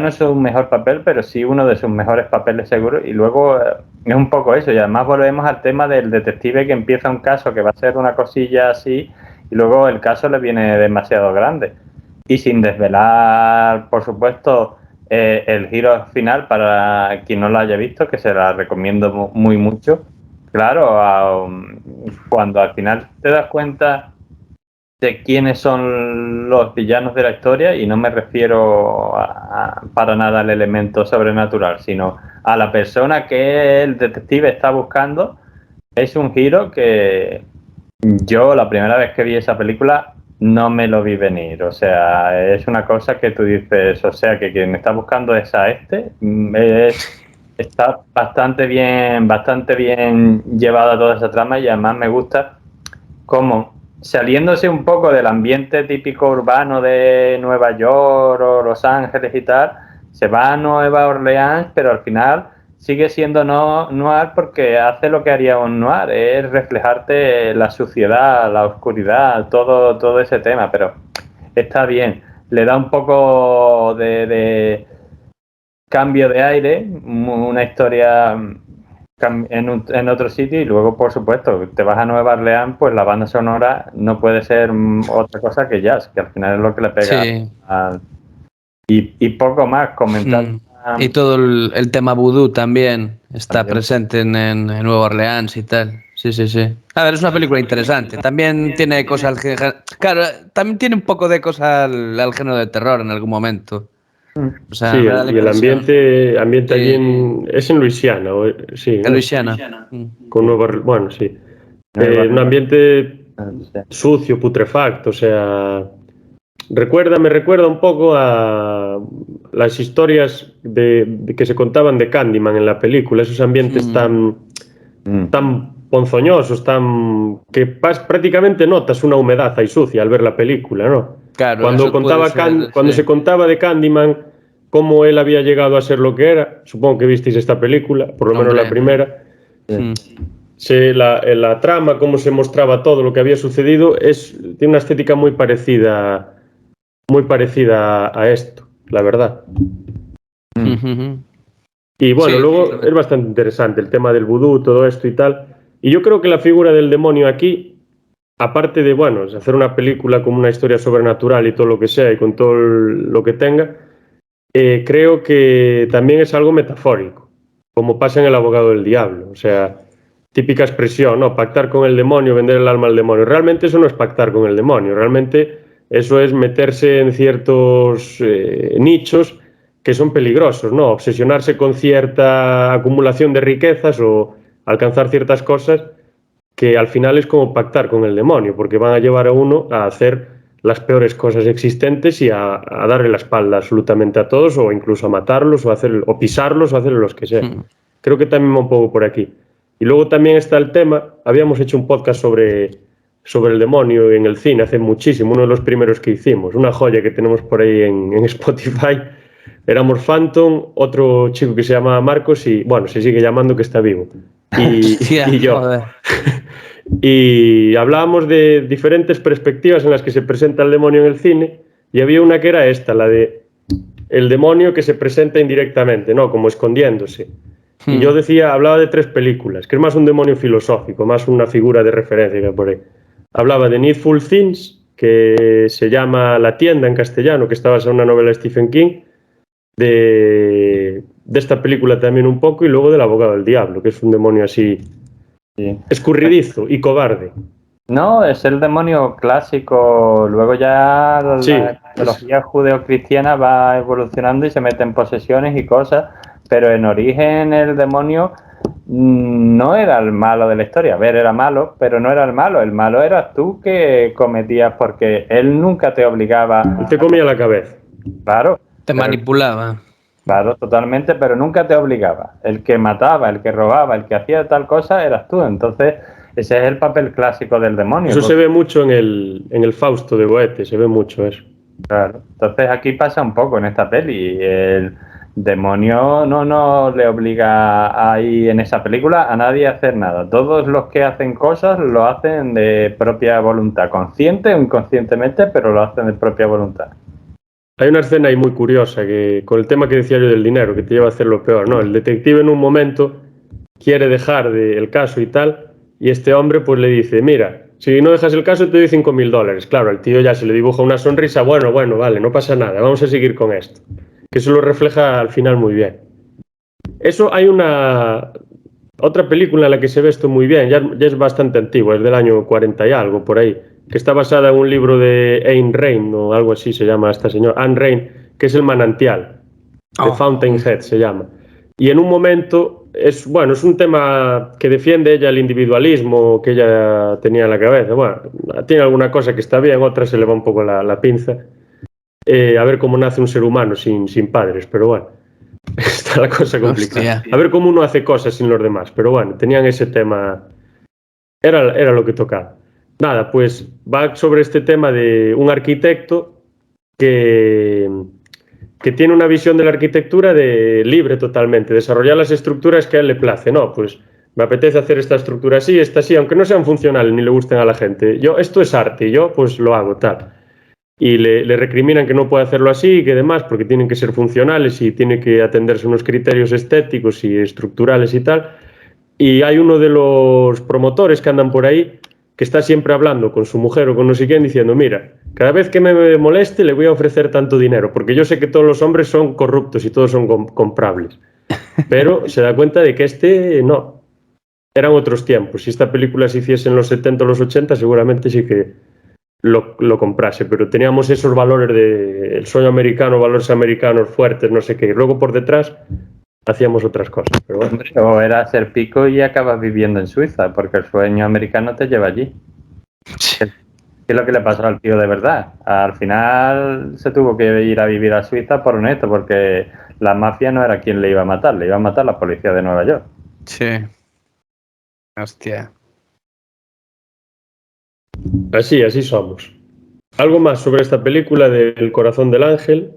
es su mejor papel, pero sí uno de sus mejores papeles seguro. Y luego es un poco eso, y además volvemos al tema del detective que empieza un caso que va a ser una cosilla así, y luego el caso le viene demasiado grande. Y sin desvelar, por supuesto, el giro final para quien no lo haya visto, que se la recomiendo muy mucho. Claro, cuando al final te das cuenta de quiénes son los villanos de la historia, y no me refiero para nada al elemento sobrenatural, sino a la persona que el detective está buscando, es un giro que yo la primera vez que vi esa película no me lo vi venir. O sea, es una cosa que tú dices, o sea, que quien está buscando es a está bastante bien llevada toda esa trama, y además me gusta cómo, saliéndose un poco del ambiente típico urbano de Nueva York o Los Ángeles y tal, se va a Nueva Orleans, pero al final sigue siendo noir porque hace lo que haría un noir, es reflejarte la suciedad, la oscuridad, todo ese tema, pero está bien, le da un poco de cambio de aire, una historia en otro sitio, y luego, por supuesto, te vas a Nueva Orleans, pues la banda sonora no puede ser otra cosa que jazz, que al final es lo que le pega. Sí. Y poco más comentar. Y todo el tema vudú también está También. presente en Nueva Orleans y tal. Sí, sí, sí. A ver, es una película interesante. También tiene cosas claro, también tiene un poco de cosas al género de terror en algún momento. O sea, Sí, me da la y el impresión. ambiente allí es en Luisiana, sí, En ¿no? Luisiana. Con bueno, sí. Nueva Un ambiente Orleans. sucio, putrefacto, o sea, me recuerda un poco a las historias de que se contaban de Candyman en la película, esos ambientes tan ponzoñosos, que prácticamente notas una humedad ahí sucia al ver la película, ¿no? Claro, Cuando eso puede ser. cuando se Sí. contaba de Candyman, cómo él había llegado a ser lo que era, supongo que visteis esta película, por lo menos la Hombre. primera. Mm. La trama, cómo se mostraba todo lo que había sucedido, tiene una estética muy parecida a esto, la verdad. Y bueno, Sí, luego es bastante interesante el tema del vudú, todo esto y tal. Y yo creo que la figura del demonio aquí, aparte de, bueno, hacer una película con una historia sobrenatural y todo lo que sea, y con todo lo que tenga, creo que también es algo metafórico, como pasa en El abogado del diablo. O sea, típica expresión, ¿no? Pactar con el demonio, vender el alma al demonio. Realmente eso no es pactar con el demonio, realmente eso es meterse en ciertos nichos que son peligrosos, ¿no? Obsesionarse con cierta acumulación de riquezas o alcanzar ciertas cosas que al final es como pactar con el demonio, porque van a llevar a uno a hacer las peores cosas existentes y a darle la espalda absolutamente a todos, o incluso a matarlos, o pisarlos, o hacerle los que sea. Creo que también va un poco por aquí. Y luego también está el tema, habíamos hecho un podcast sobre el demonio en el cine hace muchísimo, uno de los primeros que hicimos, una joya que tenemos por ahí en Spotify. Éramos Phantom, otro chico que se llama Marcos y, bueno, se sigue llamando, que está vivo, y yo. Joder. Y hablábamos de diferentes perspectivas en las que se presenta el demonio en el cine, y había una que era esta, la de el demonio que se presenta indirectamente, ¿no? Como escondiéndose. Y yo hablaba de 3 películas, que es más un demonio filosófico, más una figura de referencia que por ahí. Hablaba de Needful Things, que se llama La tienda en castellano, que está basada en una novela de Stephen King, de esta película también un poco, y luego del abogado del diablo, que es un demonio así escurridizo y cobarde. No, es el demonio clásico. Luego ya la teología judeocristiana va evolucionando y se mete en posesiones y cosas, pero en origen el demonio no era el malo de la historia. A ver, era malo, pero no era el malo. El malo eras tú que cometías, porque él nunca te obligaba. Él te comía la cabeza. Claro. Te manipulaba. Claro, totalmente, pero nunca te obligaba. El que mataba, el que robaba, el que hacía tal cosa eras tú. Entonces, ese es el papel clásico del demonio. Eso se ve mucho en el Fausto de Goethe, se ve mucho eso. Claro. Entonces aquí pasa un poco en esta peli. demonio no le obliga ahí en esa película a nadie a hacer nada. Todos los que hacen cosas lo hacen de propia voluntad, consciente o inconscientemente, pero lo hacen de propia voluntad. Hay una escena ahí muy curiosa que con el tema que decía yo del dinero, que te lleva a hacer lo peor, ¿no? El detective en un momento quiere dejar el caso y tal, y este hombre pues le dice, mira, si no dejas el caso te doy $5.000. Claro, al tío ya se le dibuja una sonrisa, bueno, vale, no pasa nada, vamos a seguir con esto. Que eso lo refleja al final muy bien. Eso hay otra película en la que se ve esto muy bien, ya es bastante antigua, es del año 40 y algo, por ahí, que está basada en un libro de Ayn Rand, o algo así se llama esta señora, Ayn Rand, que es El manantial, The Fountainhead se llama. Y en un momento, es un tema que defiende ella el individualismo que ella tenía en la cabeza. Bueno, tiene alguna cosa que está bien, otra se le va un poco la pinza. A ver cómo nace un ser humano sin padres, pero bueno, está la cosa complicada. Hostia. A ver cómo uno hace cosas sin los demás, pero bueno, tenían ese tema, era lo que tocaba. Nada, pues va sobre este tema de un arquitecto que tiene una visión de la arquitectura libre totalmente, desarrollar las estructuras que a él le place. No, pues me apetece hacer esta estructura así, esta así, aunque no sean funcionales ni le gusten a la gente. Esto es arte y yo pues lo hago tal. Y le recriminan que no puede hacerlo así y que demás, porque tienen que ser funcionales y tiene que atenderse a unos criterios estéticos y estructurales y tal. Y hay uno de los promotores que andan por ahí que está siempre hablando con su mujer o con no sé quién diciendo, mira, cada vez que me moleste le voy a ofrecer tanto dinero, porque yo sé que todos los hombres son corruptos y todos son comprables. Pero se da cuenta de que no. Eran otros tiempos. Si esta película se hiciese en los 70 o los 80, seguramente sí que lo comprase, pero teníamos esos valores del sueño americano, valores americanos fuertes, no sé qué, y luego por detrás hacíamos otras cosas. Pero bueno. Hombre, o era ser pico y acabas viviendo en Suiza, porque el sueño americano te lleva allí. ¿Qué es lo que le pasó al tío de verdad? Al final se tuvo que ir a vivir a Suiza por honesto, porque la mafia no era quien le iba a matar, le iba a matar la policía de Nueva York. Sí. Hostia. Así somos. ¿Algo más sobre esta película del Corazón del Ángel?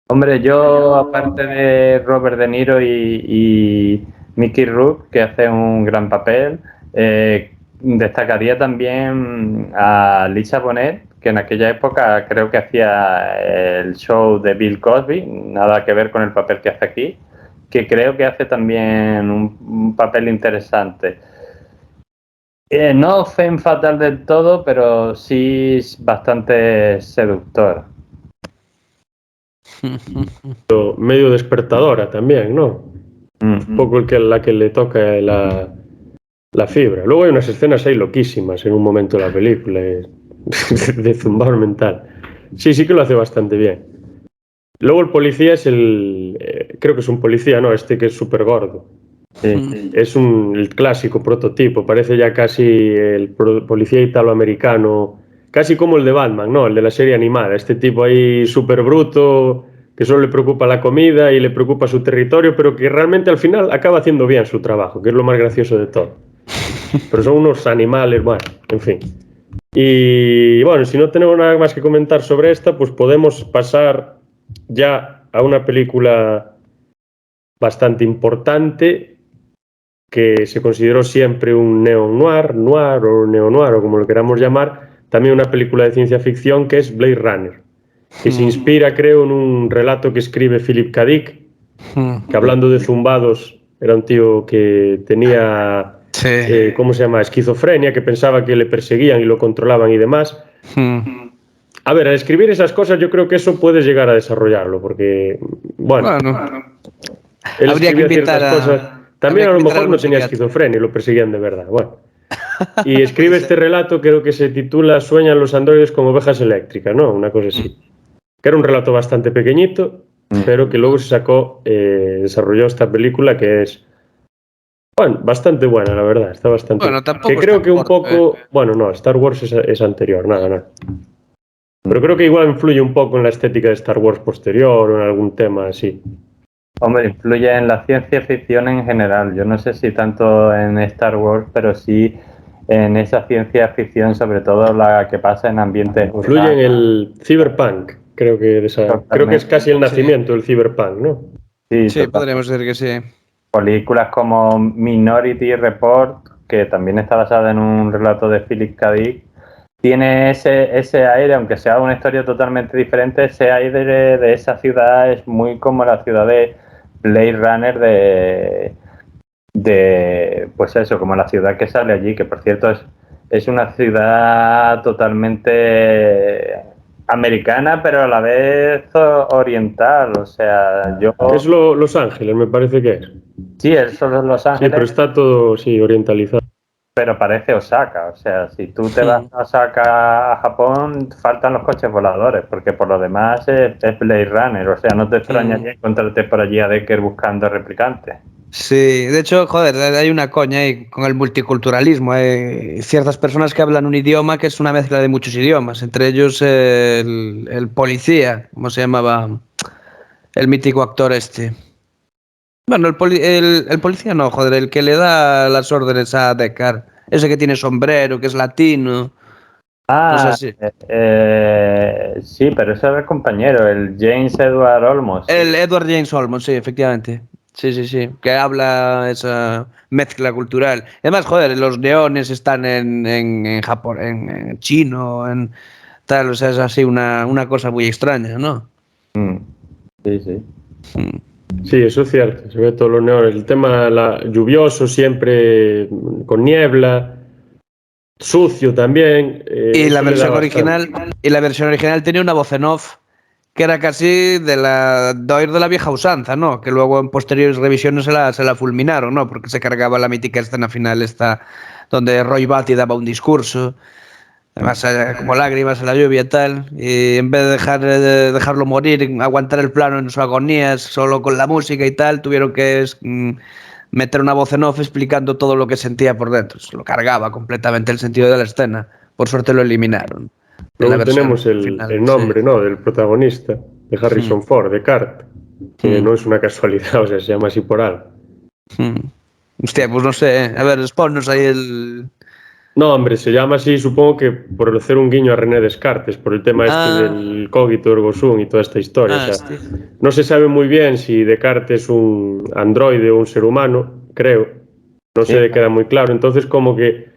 Hombre, yo aparte de Robert De Niro y Mickey Rourke, que hace un gran papel, destacaría también a Lisa Bonet, que en aquella época creo que hacía el show de Bill Cosby, nada que ver con el papel que hace aquí, que creo que hace también un papel interesante. No femme fatal del todo, pero sí bastante seductor. Medio despertadora también, ¿no? Un poco la que le toca la fibra. Luego hay unas escenas ahí loquísimas en un momento de la película, de zumbar mental. Sí que lo hace bastante bien. Luego el policía es creo que es un policía, ¿no? Que es súper gordo. Sí. Es el clásico prototipo, parece ya casi el policía italoamericano, casi como el de Batman, ¿no? El de la serie animada, este tipo ahí súper bruto, que solo le preocupa la comida y le preocupa su territorio, pero que realmente al final acaba haciendo bien su trabajo, que es lo más gracioso de todo. Pero son unos animales, bueno, en fin. Y bueno, si no tenemos nada más que comentar sobre esta, pues podemos pasar ya a una película bastante importante que se consideró siempre un neo-noir o neo-noir, o como lo queramos llamar, también una película de ciencia ficción que es Blade Runner, que se inspira, creo, en un relato que escribe Philip K. Dick, que hablando de zumbados, era un tío que tenía, ¿cómo se llama?, esquizofrenia, que pensaba que le perseguían y lo controlaban y demás. A ver, al escribir esas cosas yo creo que eso puedes llegar a desarrollarlo, porque, bueno él habría que escribía invitar ciertas cosas. También a lo mejor no tenía esquizofrenia y lo perseguían de verdad. Bueno. Y escribe este relato, creo que se titula Sueñan los androides como ovejas eléctricas, ¿no? Una cosa así. Que era un relato bastante pequeñito, pero que luego se sacó, desarrolló esta película que es, bueno, bastante buena, la verdad. Está bastante. Bueno, tampoco que creo que un poco. Bueno, no, Star Wars es anterior, nada. Pero creo que igual influye un poco en la estética de Star Wars posterior o en algún tema así. Hombre, influye en la ciencia ficción en general. Yo no sé si tanto en Star Wars, pero sí en esa ciencia ficción, sobre todo la que pasa en ambientes Influye en el cyberpunk. Creo que es casi el nacimiento del cyberpunk, ¿no? Sí, podríamos decir que sí. Películas como Minority Report, que también está basada en un relato de Philip K. Dick, tiene ese aire, aunque sea una historia totalmente diferente, ese aire de esa ciudad es muy como la ciudad de Blade Runner pues eso, como la ciudad que sale allí, que por cierto es una ciudad totalmente americana, pero a la vez oriental, o sea, Es Los Ángeles, me parece que es. Sí, es solo Los Ángeles. Sí, pero está todo, sí, orientalizado. Pero parece Osaka, o sea, si tú te vas a Osaka, a Japón, faltan los coches voladores, porque por lo demás es Blade Runner, o sea, no te extrañaría encontrarte por allí a Decker buscando replicantes. Sí, de hecho, joder, hay una coña ahí con el multiculturalismo. Hay ciertas personas que hablan un idioma que es una mezcla de muchos idiomas, entre ellos el policía, ¿cómo se llamaba? El mítico actor este. Bueno, el policía no, joder, el que le da las órdenes a Deckard. Ese que tiene sombrero, que es latino. No sé si. Sí, pero ese era el compañero, el James Edward Olmos. El Edward James Olmos, sí, efectivamente. Sí. Que habla esa mezcla cultural. Además, joder, los neones están en Japón, en chino, en tal, o sea, es así una cosa muy extraña, ¿no? Sí. Sí, eso es cierto, se ve todos los neones. El tema lluvioso siempre, con niebla, sucio también. Y la versión original tenía una voz en off que era casi de oír de la vieja usanza, ¿no? Que luego en posteriores revisiones se la fulminaron, ¿no? Porque se cargaba la mítica escena final esta donde Roy Batty daba un discurso, además como lágrimas en la lluvia y tal, y en vez de dejarlo morir, aguantar el plano en sus agonías solo con la música y tal, tuvieron que meter una voz en off explicando todo lo que sentía por dentro. Se lo cargaba completamente el sentido de la escena. Por suerte lo eliminaron. Luego tenemos el nombre, sí, ¿no? Del protagonista, de Harrison Ford, de Cart, que no es una casualidad, o sea, se llama así por algo. Hostia, pues no sé, a ver, ponnos ahí el... No, hombre, se llama así, supongo que por hacer un guiño a René Descartes, por el tema del cogito ergo sum y toda esta historia. O sea, no se sabe muy bien si Descartes es un androide o un ser humano, creo. No se queda muy claro. Entonces, como que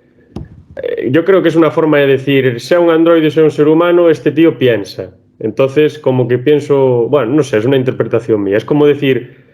yo creo que es una forma de decir, sea un androide o sea un ser humano, este tío piensa. Entonces, como que pienso, bueno, no sé, es una interpretación mía. Es como decir,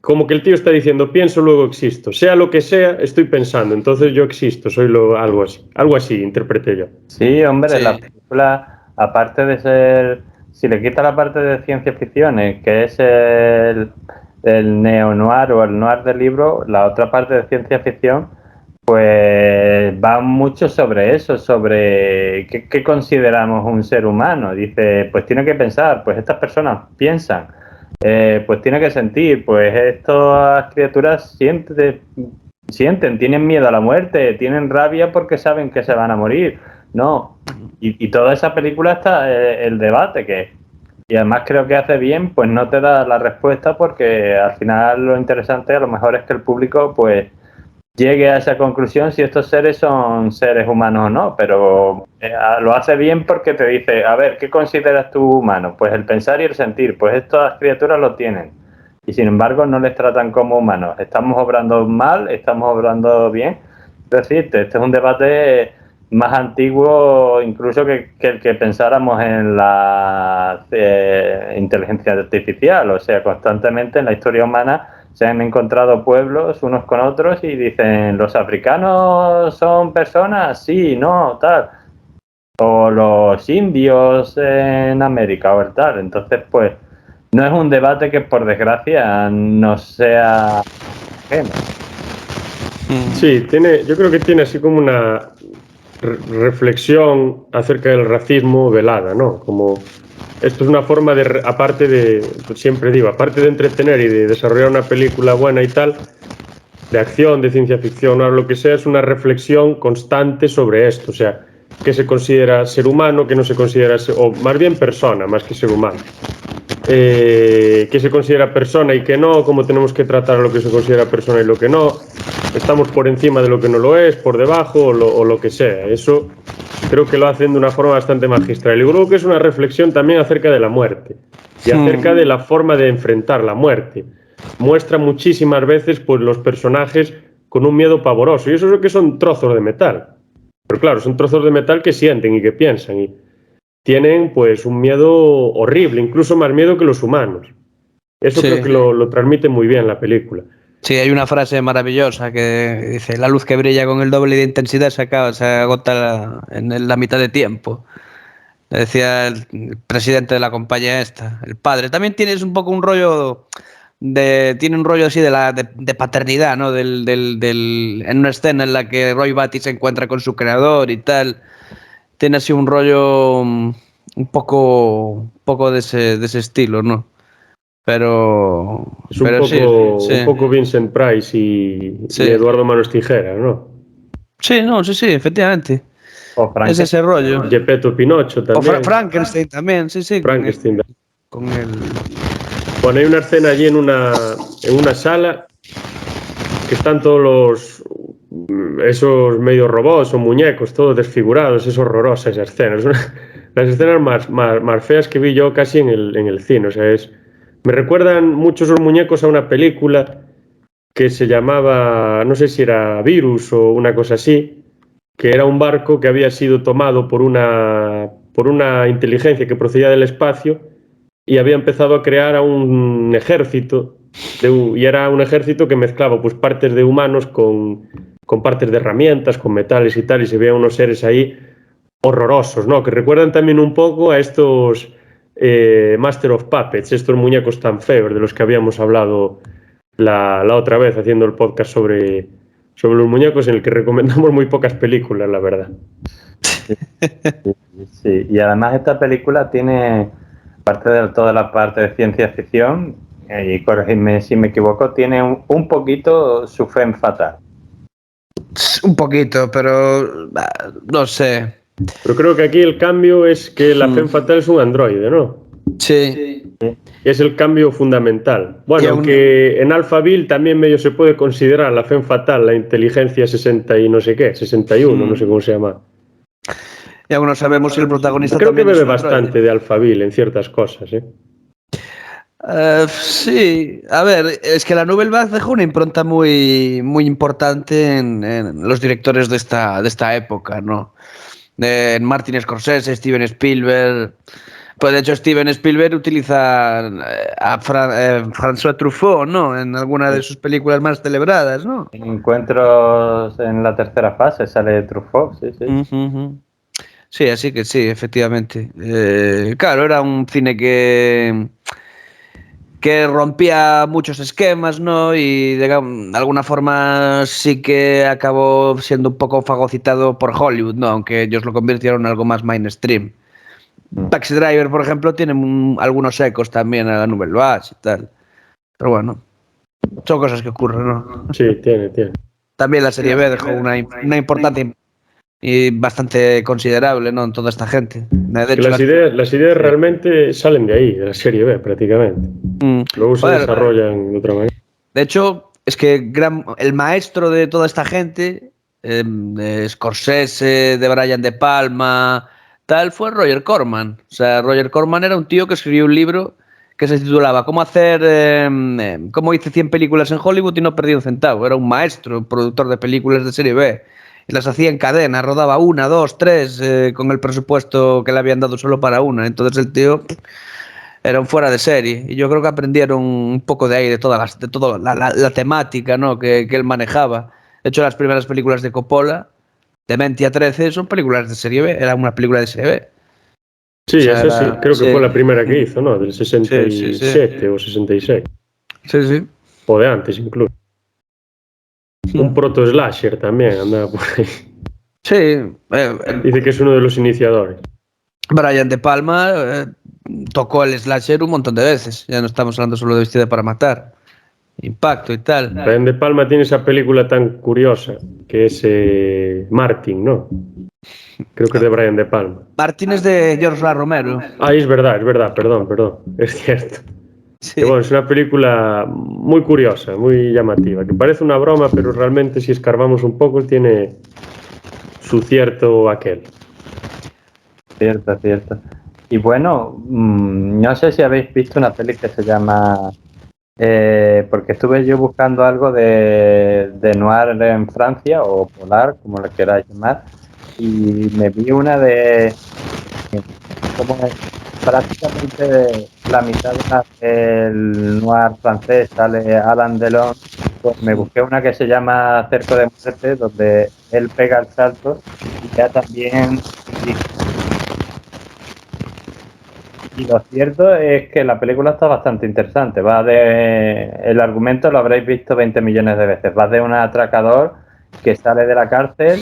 como que el tío está diciendo, pienso, luego existo. Sea lo que sea, estoy pensando. Entonces yo existo, soy algo así. Algo así interpreté yo. Sí, hombre, sí. La película, aparte de ser, si le quita la parte de ciencia ficción, que es el neo-noir o el noir del libro, la otra parte de ciencia ficción, pues va mucho sobre eso, sobre qué consideramos un ser humano. Dice, pues tiene que pensar, pues estas personas piensan, pues tiene que sentir, pues estas criaturas sienten, tienen miedo a la muerte, tienen rabia porque saben que se van a morir, ¿no? Y toda esa película está el debate y además creo que hace bien, pues no te da la respuesta porque al final lo interesante a lo mejor es que el público pues llegue a esa conclusión si estos seres son seres humanos o no, pero lo hace bien porque te dice, a ver, ¿qué consideras tú humano? Pues el pensar y el sentir, pues estas criaturas lo tienen y sin embargo no les tratan como humanos. ¿Estamos obrando mal? ¿Estamos obrando bien? Es decir, este es un debate más antiguo incluso que el que pensáramos en la inteligencia artificial, o sea, constantemente en la historia humana se han encontrado pueblos unos con otros y dicen, ¿los africanos son personas? Sí, no, tal. O los indios en América o tal. Entonces, pues, no es un debate que por desgracia no sea ajeno. Sí, yo creo que tiene así como una reflexión acerca del racismo velada, ¿no? Como esto es una forma de, aparte de, siempre digo, aparte de entretener y de desarrollar una película buena y tal, de acción, de ciencia ficción o lo que sea, es una reflexión constante sobre esto, o sea, qué se considera ser humano, qué no se considera o más bien persona, más que ser humano. Qué se considera persona y qué no, cómo tenemos que tratar a lo que se considera persona y lo que no. estamos por encima de lo que no lo es, por debajo o lo que sea. Eso creo que lo hacen de una forma bastante magistral. Y creo que es una reflexión también acerca de la muerte y acerca de la forma de enfrentar la muerte. Muestra muchísimas veces pues, los personajes con un miedo pavoroso. Y eso es lo que son trozos de metal. Pero claro, son trozos de metal que sienten y que piensan. Y tienen pues un miedo horrible, incluso más miedo que los humanos. Eso creo que lo transmite muy bien la película. Sí, hay una frase maravillosa que dice: la luz que brilla con el doble de intensidad se agota en la mitad de tiempo. Decía el presidente de la compañía esta, el padre. También tienes un poco un rollo tiene un rollo así de paternidad, ¿no? En una escena en la que Roy Batty se encuentra con su creador y tal. Tiene así un rollo un poco de ese estilo, ¿no? Pero es un poco Vincent Price y Eduardo Manos Tijeras, ¿no? Sí, no, sí, efectivamente. Es ese rollo. Geppetto Pinocho también. O Frankenstein también, sí. Frankenstein. Con el... Bueno, hay una escena allí en una sala que están todos esos medio robots o muñecos, todos desfigurados. Es horrorosa esa escena. Es las escenas más feas que vi yo casi en el cine. O sea, me recuerdan mucho esos muñecos a una película que se llamaba, no sé si era Virus o una cosa así, que era un barco que había sido tomado por una inteligencia que procedía del espacio y había empezado a crear a un ejército, y era un ejército que mezclaba pues, partes de humanos con partes de herramientas, con metales y tal, y se veían unos seres ahí horrorosos, ¿no? Que recuerdan también un poco a estos Master of Puppets, estos muñecos tan feos de los que habíamos hablado la otra vez haciendo el podcast sobre los muñecos, en el que recomendamos muy pocas películas, la verdad. Sí, y además esta película tiene, aparte de toda la parte de ciencia ficción, y corregidme si me equivoco, tiene un poquito su femme fatal. Un poquito, pero no sé. Pero creo que aquí el cambio es que la femme fatal es un androide, ¿no? Sí. Es el cambio fundamental. Bueno, aunque en Alphaville también medio se puede considerar la femme fatal, la inteligencia 60 y no sé qué, 61, no sé cómo se llama. Y aún no sabemos si el protagonista creo también que bebe bastante de Alphaville en ciertas cosas, ¿eh? Sí, a ver, es que la Nouvelle Vague dejó una impronta muy, muy importante en los directores de esta época, ¿no? En Martin Scorsese, Steven Spielberg. Pues de hecho Steven Spielberg utiliza a François Truffaut, ¿no? En alguna de sus películas más celebradas, ¿no? En Encuentros en la tercera fase sale Truffaut, sí. Sí, así que sí, efectivamente. Claro, era un cine que rompía muchos esquemas, ¿no? Y de alguna forma sí que acabó siendo un poco fagocitado por Hollywood, ¿no? Aunque ellos lo convirtieron en algo más mainstream. Taxi Driver, por ejemplo, tiene algunos ecos también a la Nouvelle Vague y tal. Pero bueno, son cosas que ocurren, ¿no? Sí, tiene. También la serie B dejó una importancia y bastante considerable, ¿no? En toda esta gente. De hecho, las ideas realmente salen de ahí, de la serie B prácticamente. Luego se desarrollan de otra manera. De hecho, es que el maestro de toda esta gente, de Scorsese, de Brian De Palma, tal, fue Roger Corman. O sea, Roger Corman era un tío que escribió un libro que se titulaba Cómo hice 100 películas en Hollywood y no perdí un centavo. Era un maestro, productor de películas de serie B. Y las hacía en cadena, rodaba 1, 2, 3, con el presupuesto que le habían dado solo para una. Entonces el tío era un fuera de serie. Y yo creo que aprendieron un poco de ahí, de toda la temática, ¿no? que él manejaba. De hecho, las primeras películas de Coppola, Dementia 13, son películas de serie B. Era una película de serie B. Sí, o sea, eso sí, creo que fue la primera que hizo, ¿no? Del 67 o 66. Sí. O de antes incluso. Un proto-slasher también andaba por ahí. Sí. Dice que es uno de los iniciadores. Brian De Palma tocó el slasher un montón de veces. Ya no estamos hablando solo de Vestida para matar. Impacto y tal. Brian De Palma tiene esa película tan curiosa que es Martin, ¿no? Creo que es de Brian De Palma. Martin es de George Romero. Es verdad, perdón. Es cierto. Sí. Que, bueno, es una película muy curiosa, muy llamativa, que parece una broma, pero realmente si escarbamos un poco tiene su cierto aquel. Cierto, cierto. Y bueno, no sé si habéis visto una peli que se llama... porque estuve yo buscando algo de noir en Francia, o polar, como le queráis llamar, y me vi una de... como prácticamente la mitad del noir francés sale Alain Delon, pues me busqué una que se llama Cerco de Muerte, donde él pega el salto y ya también... Y lo cierto es que la película está bastante interesante. El argumento lo habréis visto 20 millones de veces. Va de un atracador que sale de la cárcel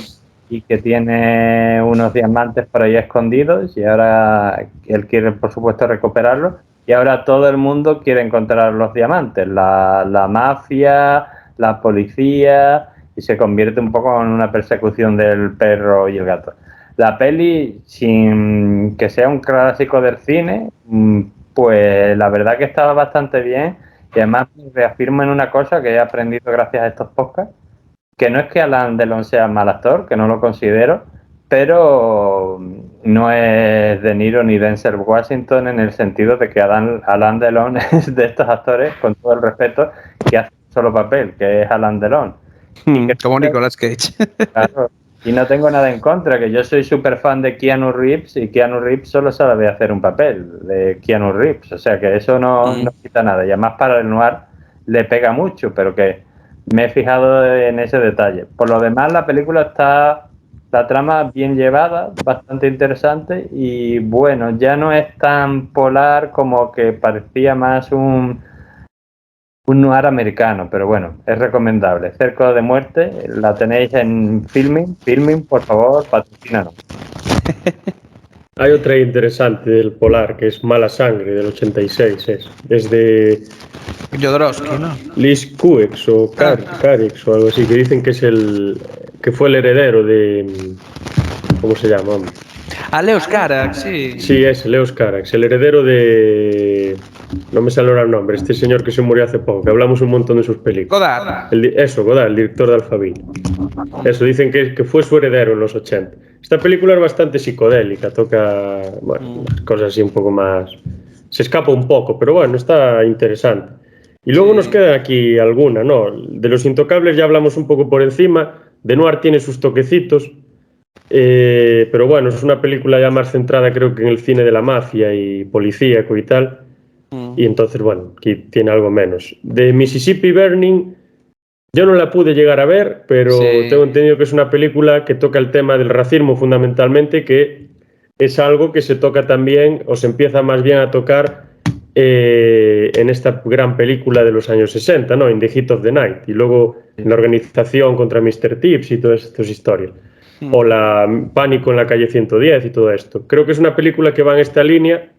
y que tiene unos diamantes por ahí escondidos y ahora él quiere, por supuesto, recuperarlos. Y ahora todo el mundo quiere encontrar los diamantes. La mafia, la policía, y se convierte un poco en una persecución del perro y el gato. La peli, sin que sea un clásico del cine, pues la verdad que estaba bastante bien y además me reafirmo en una cosa que he aprendido gracias a estos podcasts, que no es que Alain Delon sea mal actor, que no lo considero, pero no es De Niro ni Denzel Washington en el sentido de que Alain Delon es de estos actores, con todo el respeto, que hace un solo papel, que es Alain Delon. Y que Como Nicolas Cage. Claro, y no tengo nada en contra, que yo soy súper fan de Keanu Reeves y Keanu Reeves solo sabe hacer un papel de Keanu Reeves, o sea que eso no quita nada. Y además para el noir le pega mucho, pero que me he fijado en ese detalle. Por lo demás, la película está, la trama bien llevada, bastante interesante y bueno, ya no es tan polar como que parecía más un noir americano, pero bueno, es recomendable. Cerco de Muerte, la tenéis en Filming, por favor, patrocínanos. Hay otra interesante del Polar, que es Mala Sangre, del 86. Es de Jodorowsky, ¿no? Lis Cuex o Carix o algo así, que dicen que es que fue el heredero de... ¿Cómo se llama? Hombre? A Leos Carax, sí. Sí, es Leos Carax, el heredero de... No me sale ahora el nombre, este señor que se murió hace poco, que hablamos un montón de sus películas. Godard. Eso, Godard, el director de Alphaville. Eso, dicen que fue su heredero en los 80. Esta película es bastante psicodélica, toca, bueno, cosas así un poco más... Se escapa un poco, pero bueno, está interesante. Y luego nos queda aquí alguna, ¿no? De Los Intocables ya hablamos un poco por encima, de Noir tiene sus toquecitos, pero bueno, es una película ya más centrada creo que en el cine de la mafia y policíaco y tal, y entonces bueno, aquí tiene algo menos. De Mississippi Burning yo no la pude llegar a ver, pero tengo entendido que es una película que toca el tema del racismo fundamentalmente, que es algo que se toca también, o se empieza más bien a tocar en esta gran película de los años 60, ¿no? In the Heat of the Night, y luego en la organización contra Mr. Tips y todas estas historias. O la Pánico en la calle 110 y todo esto. Creo que es una película que va en esta línea,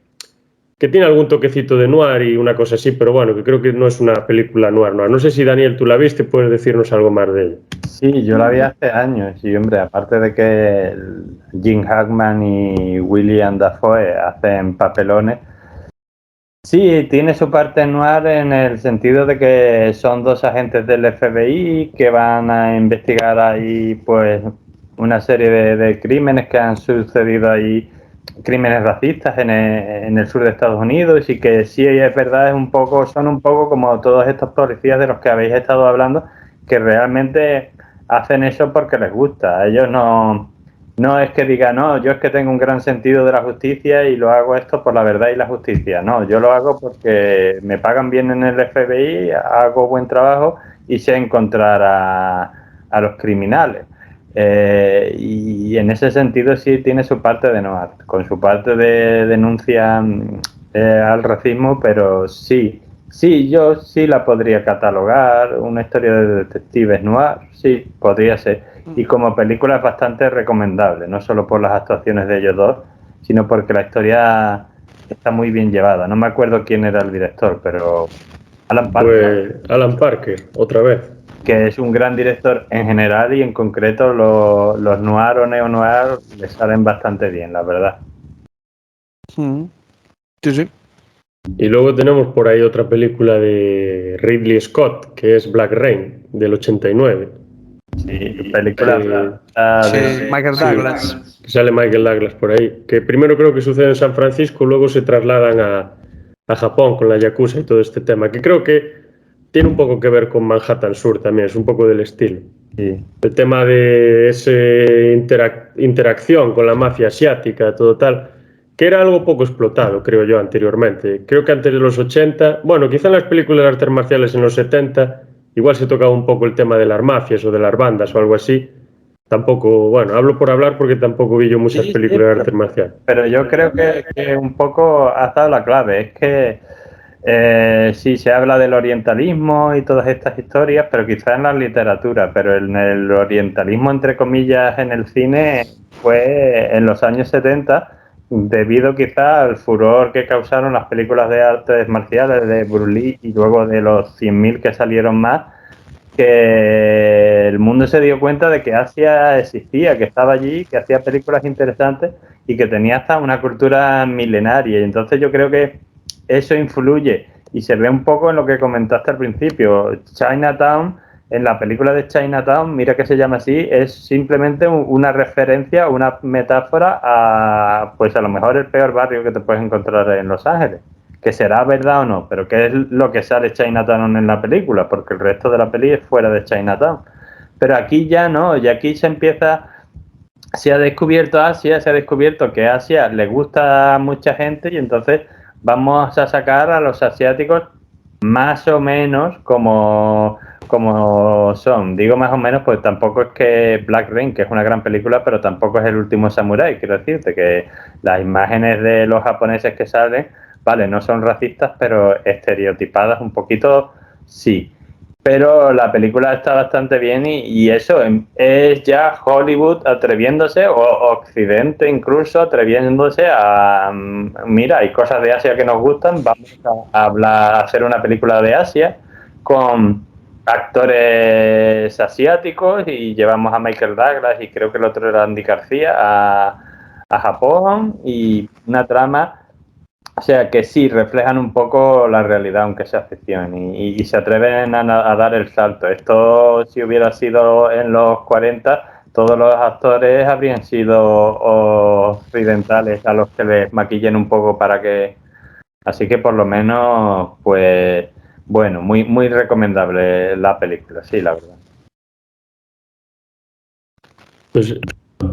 que tiene algún toquecito de noir y una cosa así, pero bueno, que creo que no es una película noir. No sé si Daniel, tú la viste, puedes decirnos algo más de ella. Sí, yo la vi hace años y hombre, aparte de que Jim Hackman y William Dafoe hacen papelones, sí, tiene su parte noir en el sentido de que son dos agentes del FBI que van a investigar ahí pues una serie de crímenes que han sucedido ahí, crímenes racistas en el sur de Estados Unidos y que sí es verdad, son un poco como todos estos policías de los que habéis estado hablando, que realmente hacen eso porque les gusta. Ellos no es que digan, no, yo es que tengo un gran sentido de la justicia y lo hago esto por la verdad y la justicia. No, yo lo hago porque me pagan bien en el FBI, hago buen trabajo y sé encontrar a los criminales. Y en ese sentido sí tiene su parte de noir, con su parte de denuncia al racismo, pero sí, yo sí la podría catalogar, una historia de detectives noir, sí, podría ser. Y como película es bastante recomendable, no solo por las actuaciones de ellos dos, sino porque la historia está muy bien llevada. No me acuerdo quién era el director, pero Alan Parker. Pues Alan Parker, otra vez. Que es un gran director en general y en concreto los noir o neo-noir le salen bastante bien, la verdad. Sí, sí. Y luego tenemos por ahí otra película de Ridley Scott, que es Black Rain, del 89. Sí, película Sí, de... Michael Sí, Douglas. que sale Michael Douglas por ahí. Que primero creo que sucede en San Francisco, luego se trasladan a Japón con la Yakuza y todo este tema, que creo que tiene un poco que ver con Manhattan Sur también, es un poco del estilo. Sí. El tema de esa interacción con la mafia asiática, todo tal, que era algo poco explotado, creo yo, anteriormente. Creo que antes de los 80, bueno, quizá en las películas de artes marciales en los 70, igual se tocaba un poco el tema de las mafias o de las bandas o algo así. Tampoco, bueno, hablo por hablar porque tampoco vi yo muchas Sí, películas de artes marciales. pero yo creo que un poco has dado la clave. Es que sí se habla del orientalismo y todas estas historias, pero quizás en la literatura, pero en el orientalismo, entre comillas, en el cine fue en los años 70, debido quizás al furor que causaron las películas de artes marciales de Bruce Lee y luego de los 100.000 que salieron más, que el mundo se dio cuenta de que Asia existía, que estaba allí, que hacía películas interesantes y que tenía hasta una cultura milenaria. Y entonces yo creo que eso influye y se ve un poco en lo que comentaste al principio. Chinatown, en la película de Chinatown, mira que se llama así, es simplemente una referencia, una metáfora a, pues a lo mejor el peor barrio que te puedes encontrar en Los Ángeles. Que será verdad o no, pero que es lo que sale Chinatown en la película, porque el resto de la peli es fuera de Chinatown. Pero aquí ya no, y aquí se ha descubierto Asia, se ha descubierto que Asia le gusta a mucha gente y entonces vamos a sacar a los asiáticos más o menos como son. Digo más o menos, pues tampoco es que Black Rain, que es una gran película, pero tampoco es El último samurái. Quiero decirte que las imágenes de los japoneses que salen, vale, no son racistas, pero estereotipadas un poquito, sí. Pero la película está bastante bien y eso es ya Hollywood atreviéndose, o Occidente incluso atreviéndose a, mira, hay cosas de Asia que nos gustan, vamos a hablar, a hacer una película de Asia con actores asiáticos y llevamos a Michael Douglas y creo que el otro era Andy García a Japón y una trama. O sea que sí, reflejan un poco la realidad, aunque sea ficción, y se atreven a dar el salto. Esto, si hubiera sido en los 40, todos los actores habrían sido occidentales a los que les maquillen un poco para que... Así que por lo menos, pues, bueno, muy, muy recomendable la película, sí, la verdad. Pues,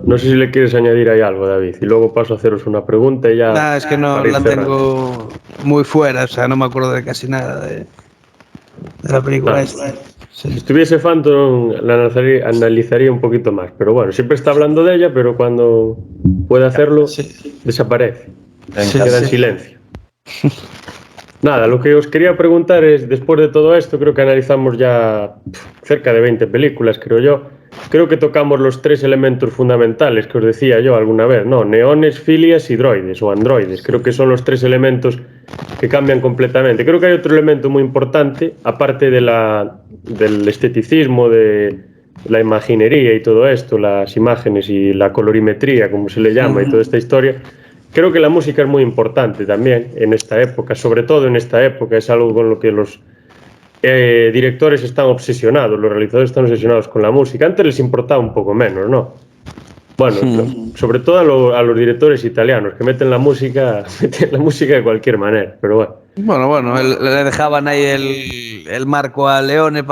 no sé si le quieres añadir ahí algo, David, y luego paso a haceros una pregunta y ya Nah, es que no para ir la cerrando. tengo muy fuera, o sea, no me acuerdo de casi nada de la película Ah, esta. si Sí. estuviese Phantom la analizaría un poquito más, pero bueno, siempre está hablando de ella, pero cuando puede hacerlo, Sí. desaparece, Sí, queda en sí. silencio. Nada, lo que os quería preguntar es, después de todo esto, creo que analizamos ya cerca de 20 películas, creo yo. Creo que tocamos los tres elementos fundamentales que os decía yo alguna vez, ¿no? Neones, filias y droides o androides. Creo que son los tres elementos que cambian completamente. Creo que hay otro elemento muy importante, aparte del esteticismo, de la imaginería y todo esto, las imágenes y la colorimetría, como se le llama, y toda esta historia. Creo que la música es muy importante también en esta época, sobre todo en esta época, es algo con lo que los directores están obsesionados, los realizadores están obsesionados con la música. Antes les importaba un poco menos, ¿no? Bueno, sobre todo a los directores italianos, que meten la música de cualquier manera, pero bueno. Bueno, le dejaban ahí el marco a Leone,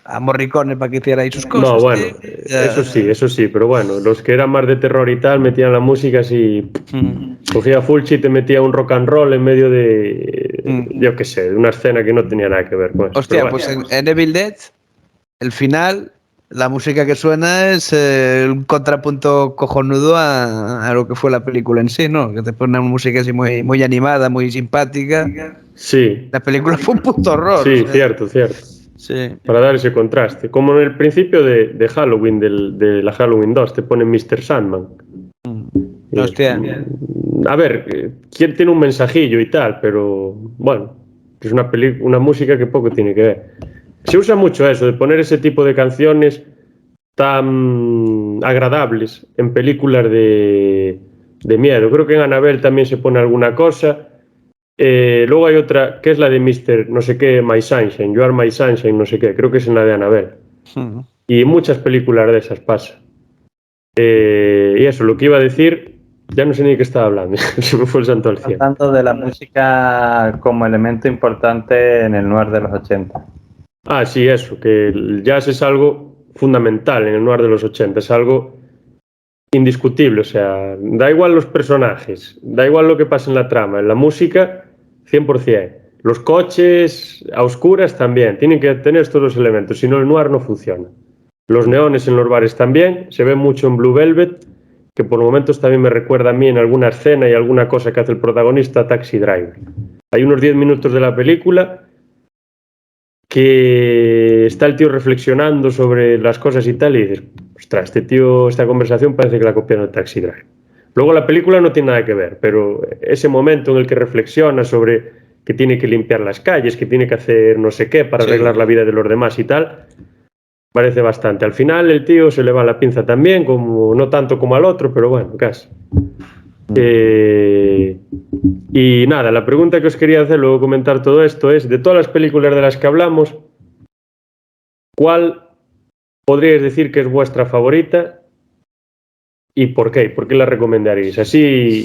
a Morricone para que hiciera ahí sus No, cosas, bueno, tío. Ya. eso sí, pero bueno, los que eran más de terror y tal metían la música así, cogía Fulci y te metía un rock and roll en medio de, yo qué sé, de una escena que no tenía nada que ver con eso. Pero Hostia, bueno. pues en Evil Dead, el final, la música que suena es un contrapunto cojonudo a lo que fue la película en sí, ¿no? Que te pone una música así muy, muy animada, muy simpática. Sí, La película fue un puto horror, o sí, sea. cierto, cierto. Sí. Para dar ese contraste. Como en el principio de Halloween, de la Halloween 2, te ponen Mr. Sandman. Hostia. A ver, quien tiene un mensajillo y tal, pero bueno, es una música que poco tiene que ver. Se usa mucho eso, de poner ese tipo de canciones tan agradables en películas de miedo. Creo que en Annabelle también se pone alguna cosa. Luego hay otra, que es la de Mr. no sé qué, My Sunshine, You Are My Sunshine, no sé qué, creo que es en la de Annabelle. Y muchas películas de esas pasa. Y eso, lo que iba a decir, ya no sé ni de qué estaba hablando, se me fue el santo al cielo. Tanto de la música como elemento importante en el noir de los 80. Ah, sí, eso, que el jazz es algo fundamental en el noir de los 80, es algo indiscutible, o sea, da igual los personajes, da igual lo que pasa en la trama, en la música, 100%. Los coches a oscuras también, tienen que tener estos dos elementos, si no el noir no funciona. Los neones en los bares también, se ve mucho en Blue Velvet, que por momentos también me recuerda a mí en alguna escena y alguna cosa que hace el protagonista, Taxi Driver. Hay unos 10 minutos de la película que está el tío reflexionando sobre las cosas y tal, y dices, ostras, este tío, esta conversación parece que la copiaron de Taxi Driver. Luego la película no tiene nada que ver, pero ese momento en el que reflexiona sobre que tiene que limpiar las calles, que tiene que hacer no sé qué para arreglar la vida de los demás y tal, parece bastante. Al final el tío se le va la pinza también, como, no tanto como al otro, pero bueno, casi. Y nada, la pregunta que os quería hacer, luego comentar todo esto, es, de todas las películas de las que hablamos, ¿cuál podríais decir que es vuestra favorita y por qué? ¿Por qué la recomendaríais? Así,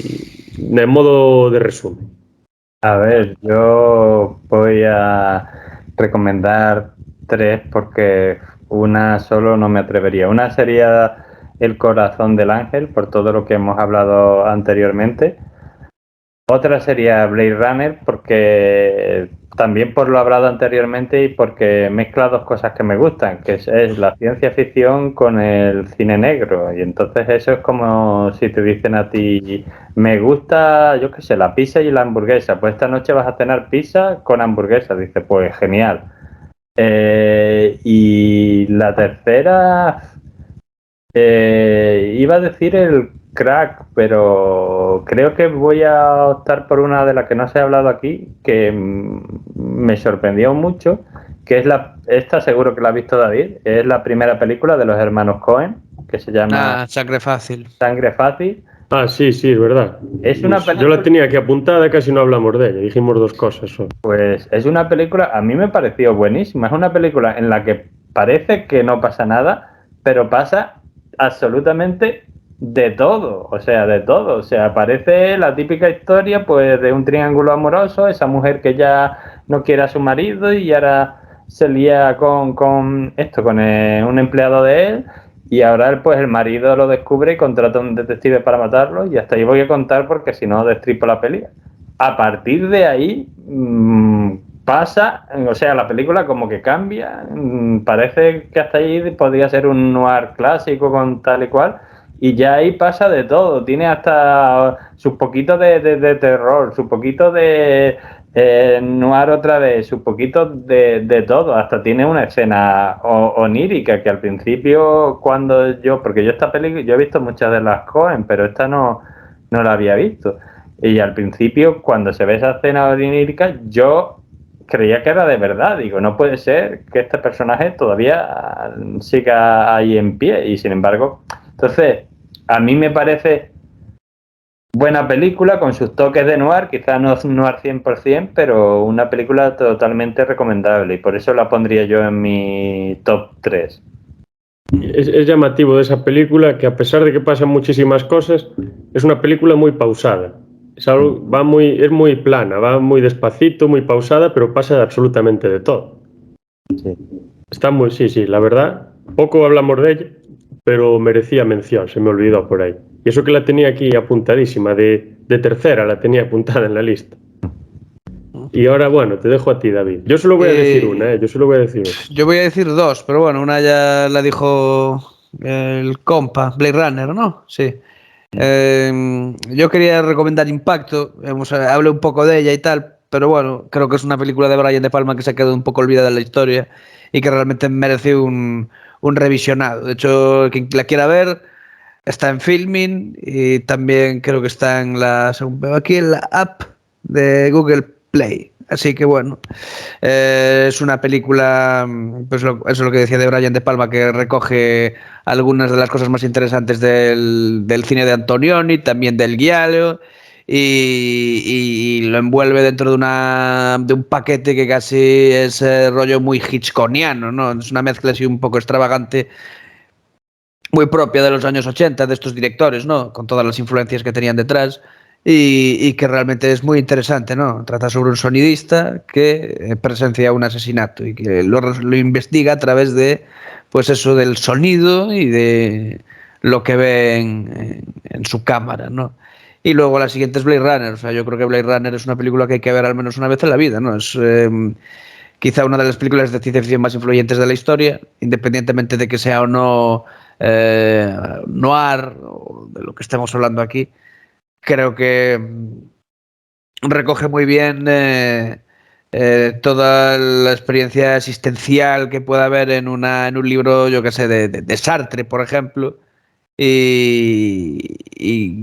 de modo de resumen. A ver, yo voy a recomendar 3 porque una solo no me atrevería. Una sería El corazón del ángel, por todo lo que hemos hablado anteriormente. Otra sería Blade Runner, porque también por lo hablado anteriormente y porque mezcla dos cosas que me gustan, que es la ciencia ficción con el cine negro. Y entonces eso es como si te dicen a ti, me gusta, yo qué sé, la pizza y la hamburguesa. Pues esta noche vas a cenar pizza con hamburguesa. Dice, pues genial. Y la tercera, iba a decir el Crack, pero creo que voy a optar por una de las que no se ha hablado aquí, que me sorprendió mucho, que es esta seguro que la ha visto David, es la primera película de los hermanos Cohen, que se llama Sangre Fácil. Sangre Fácil. Ah, sí, sí, es verdad. Es una película... Yo la tenía aquí apuntada, casi no hablamos de ella, dijimos dos cosas solo. Pues es una película, a mí me pareció buenísima, es una película en la que parece que no pasa nada, pero pasa absolutamente de todo, o sea, de todo. O sea, parece la típica historia pues de un triángulo amoroso, esa mujer que ya no quiere a su marido y ahora se lía con un empleado de él, y ahora pues el marido lo descubre y contrata a un detective para matarlo, y hasta ahí voy a contar porque si no destripo la peli. A partir de ahí pasa, o sea, la película como que cambia, parece que hasta ahí podría ser un noir clásico con tal y cual, y ya ahí pasa de todo, tiene hasta sus poquitos de terror, su poquito de noir otra vez, sus poquitos de todo, hasta tiene una escena onírica que al principio porque yo esta película, yo he visto muchas de las Coen, pero esta no la había visto. Y al principio, cuando se ve esa escena onírica, yo creía que era de verdad. Digo, no puede ser que este personaje todavía siga ahí en pie. Y sin embargo, entonces, a mí me parece buena película con sus toques de noir, quizás no noir 100%, pero una película totalmente recomendable. Y por eso la pondría yo en mi top 3. Es llamativo de esa película que, a pesar de que pasan muchísimas cosas, es una película muy pausada. Es muy plana, va muy despacito, muy pausada, pero pasa absolutamente de todo. Sí. Está muy, sí, la verdad, poco hablamos de ella, pero merecía mención, se me olvidó por ahí. Y eso que la tenía aquí apuntadísima, de tercera la tenía apuntada en la lista. Y ahora, bueno, te dejo a ti, David. Yo solo voy a decir una, Yo voy a decir dos, pero bueno, una ya la dijo el compa, Blade Runner, ¿no? Sí. Yo quería recomendar Impacto, hablé un poco de ella y tal, pero bueno, creo que es una película de Brian De Palma que se ha quedado un poco olvidada en la historia y que realmente merece un revisionado. De hecho, quien la quiera ver, está en Filmin y también creo que está en según veo aquí, en la app de Google Play. Así que bueno, es una película, pues eso es lo que decía de Brian De Palma, que recoge algunas de las cosas más interesantes del cine de Antonioni, también del Giallo, y lo envuelve dentro de un paquete que casi es rollo muy hitchcockiano, ¿no? Es una mezcla así un poco extravagante, muy propia de los años 80, de estos directores, ¿no? Con todas las influencias que tenían detrás y que realmente es muy interesante, ¿no? Trata sobre un sonidista que presencia un asesinato y que lo investiga a través de, pues eso, del sonido y de lo que ve en su cámara, ¿no? Y luego la siguiente es Blade Runner. O sea, yo creo que Blade Runner es una película que hay que ver al menos una vez en la vida, ¿no? Es quizá una de las películas de ciencia ficción más influyentes de la historia, independientemente de que sea o no noir o de lo que estemos hablando aquí. Creo que recoge muy bien toda la experiencia existencial que pueda haber en un libro, yo que sé, de Sartre, por ejemplo, y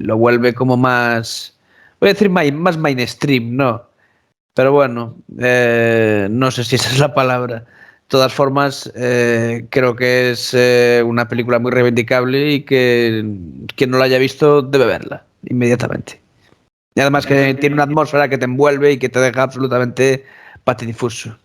lo vuelve como más, voy a decir más mainstream, ¿no? Pero bueno, no sé si esa es la palabra. De todas formas, creo que es una película muy reivindicable y que quien no la haya visto debe verla inmediatamente. Y además que tiene una atmósfera que te envuelve y que te deja absolutamente patidifuso.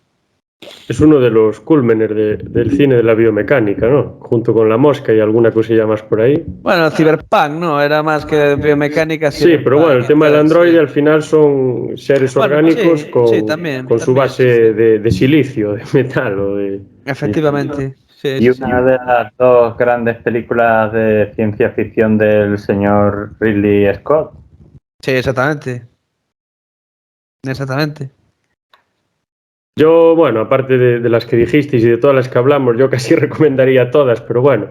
Es uno de los cúlmenes del cine de la biomecánica, ¿no? Junto con La Mosca y alguna cosilla más por ahí. Bueno, Cyberpunk, ¿no? Era más que biomecánica. Sí, pero bueno, el tema del androide al final son seres orgánicos sí, también, con su base de silicio, de metal o de... Efectivamente. Sí, Y sí, una sí. de las dos grandes películas de ciencia ficción del señor Ridley Scott. Sí, exactamente. Exactamente. Yo, bueno, aparte de las que dijisteis y de todas las que hablamos, yo casi recomendaría todas, pero bueno,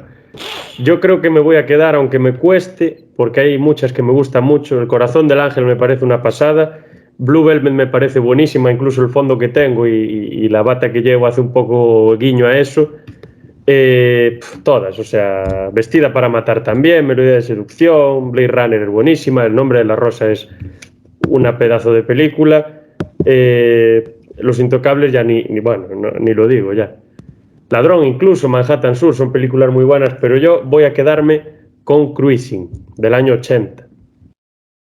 yo creo que me voy a quedar, aunque me cueste, porque hay muchas que me gustan mucho. El Corazón del Ángel me parece una pasada. Blue Velvet me parece buenísima, incluso el fondo que tengo y la bata que llevo hace un poco guiño a eso. Todas, o sea, Vestida para matar también, Melodía de seducción, Blade Runner es buenísima, El nombre de la rosa es una pedazo de película. Los Intocables ya bueno, ni lo digo ya. Ladrón incluso, Manhattan Sur, son películas muy buenas, pero yo voy a quedarme con Cruising, del año 80,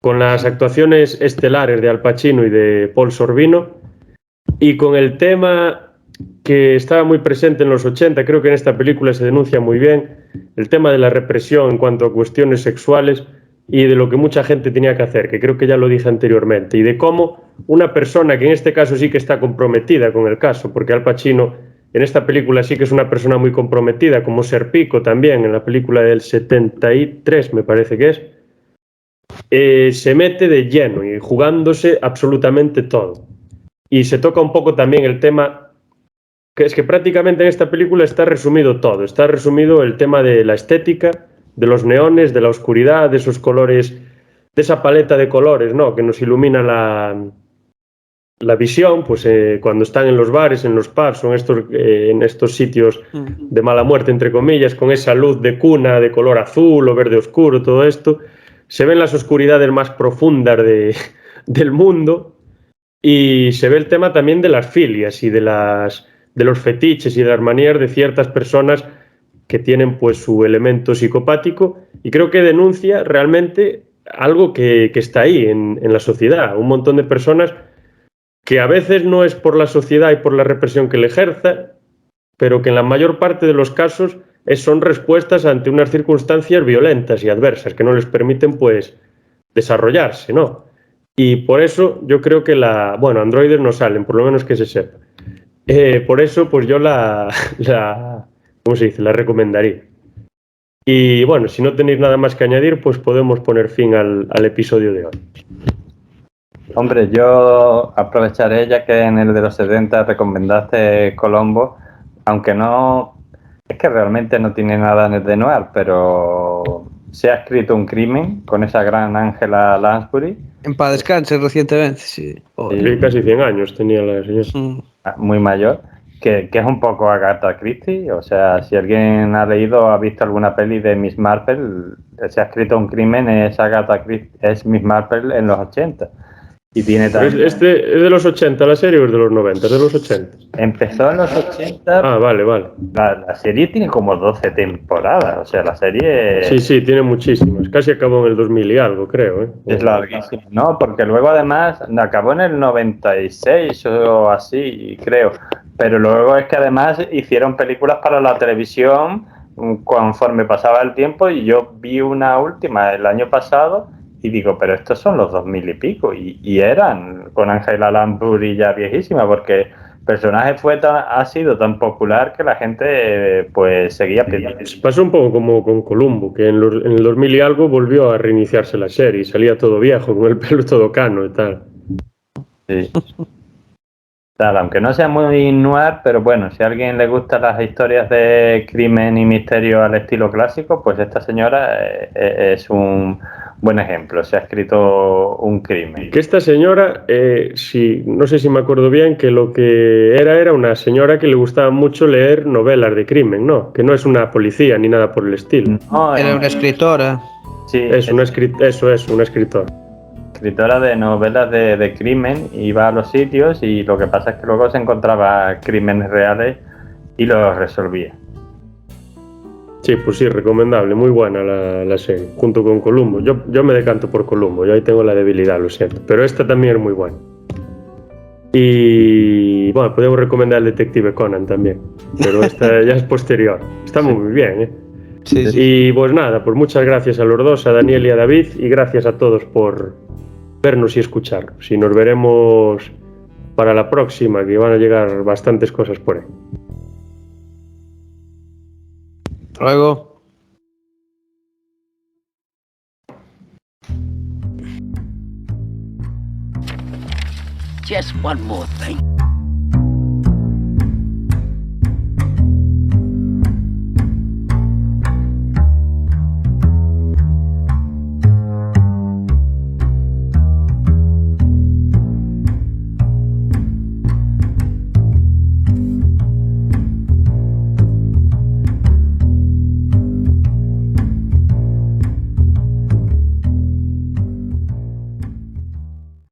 con las actuaciones estelares de Al Pacino y de Paul Sorvino, y con el tema que estaba muy presente en los 80, creo que en esta película se denuncia muy bien, el tema de la represión en cuanto a cuestiones sexuales y de lo que mucha gente tenía que hacer, que creo que ya lo dije anteriormente, y de cómo una persona que en este caso sí que está comprometida con el caso, porque Al Pacino en esta película sí que es una persona muy comprometida, como Serpico también, en la película del 73 me parece que es, se mete de lleno y jugándose absolutamente todo. Y se toca un poco también el tema, que es que prácticamente en esta película está resumido todo, está resumido el tema de la estética, de los neones, de la oscuridad, de esos colores, de esa paleta de colores, ¿no? Que nos ilumina la visión, pues cuando están en los bares, en los pubs, o en estos sitios de mala muerte, entre comillas, con esa luz de cuna de color azul o verde oscuro, todo esto, se ven las oscuridades más profundas del mundo y se ve el tema también de las filias y de los fetiches y de las manías de ciertas personas que tienen pues su elemento psicopático, y creo que denuncia realmente algo que está ahí en la sociedad, un montón de personas que a veces no es por la sociedad y por la represión que le ejerza, pero que en la mayor parte de los casos son respuestas ante unas circunstancias violentas y adversas que no les permiten pues desarrollarse, ¿no? Y por eso yo creo que bueno, androides no salen, por lo menos que se sepa. Por eso pues yo ¿cómo se dice? La recomendaría. Y bueno, si no tenéis nada más que añadir, pues podemos poner fin al episodio de hoy. Hombre, yo aprovecharé, ya que en el de los 70 recomendaste Colombo, aunque no, es que realmente no tiene nada de noir, pero se ha escrito un crimen con esa gran Angela Lansbury. En paz descanse recientemente, sí. Sí, casi 100 años tenía la señora. Muy mayor, que es un poco Agatha Christie. O sea, si alguien ha leído o ha visto alguna peli de Miss Marple, se ha escrito un crimen, es Agatha Christie, es Miss Marple en los 80. Y tiene Pero también... ¿es de los 80 la serie o es de los 90? Es de los 80. Empezó en los 80. Ah, vale. La serie tiene como 12 temporadas. O sea, la serie Sí, tiene muchísimas. Casi acabó en el 2000 y algo, creo. es larguísima, ¿no? Porque luego además acabó en el 96 o así, creo. Pero luego es que además hicieron películas para la televisión conforme pasaba el tiempo, y yo vi una última el año pasado y digo, pero estos son los 2000 y pico, y eran con Angela Lansbury ya viejísima, porque el personaje ha sido tan popular que la gente pues seguía pidiendo. Pasó un poco como con Columbo, que en el 2000 y algo volvió a reiniciarse la serie y salía todo viejo, con el pelo todo cano y tal. Sí. Tal, aunque no sea muy noir, pero bueno, si a alguien le gustan las historias de crimen y misterio al estilo clásico, pues esta señora es un buen ejemplo. Se ha escrito un crimen. Que esta señora, no sé si me acuerdo bien, que lo que era una señora que le gustaba mucho leer novelas de crimen, ¿no? Que no es una policía ni nada por el estilo. No, Era una escritora. Sí, Eso es, una escritora. Escritora de novelas de crimen, iba a los sitios y lo que pasa es que luego se encontraba crímenes reales y los resolvía. Sí, pues sí, recomendable, muy buena la serie, junto con Columbo. Yo me decanto por Columbo, yo ahí tengo la debilidad, lo siento, pero esta también es muy buena. Y bueno, podemos recomendar el Detective Conan también, pero esta ya es posterior. Está muy bien, ¿eh? Sí. Y pues nada, pues muchas gracias a los dos, a Daniel y a David, y gracias a todos por vernos y escucharnos. Y nos veremos para la próxima, que van a llegar bastantes cosas por ahí. Luego. Just one more thing.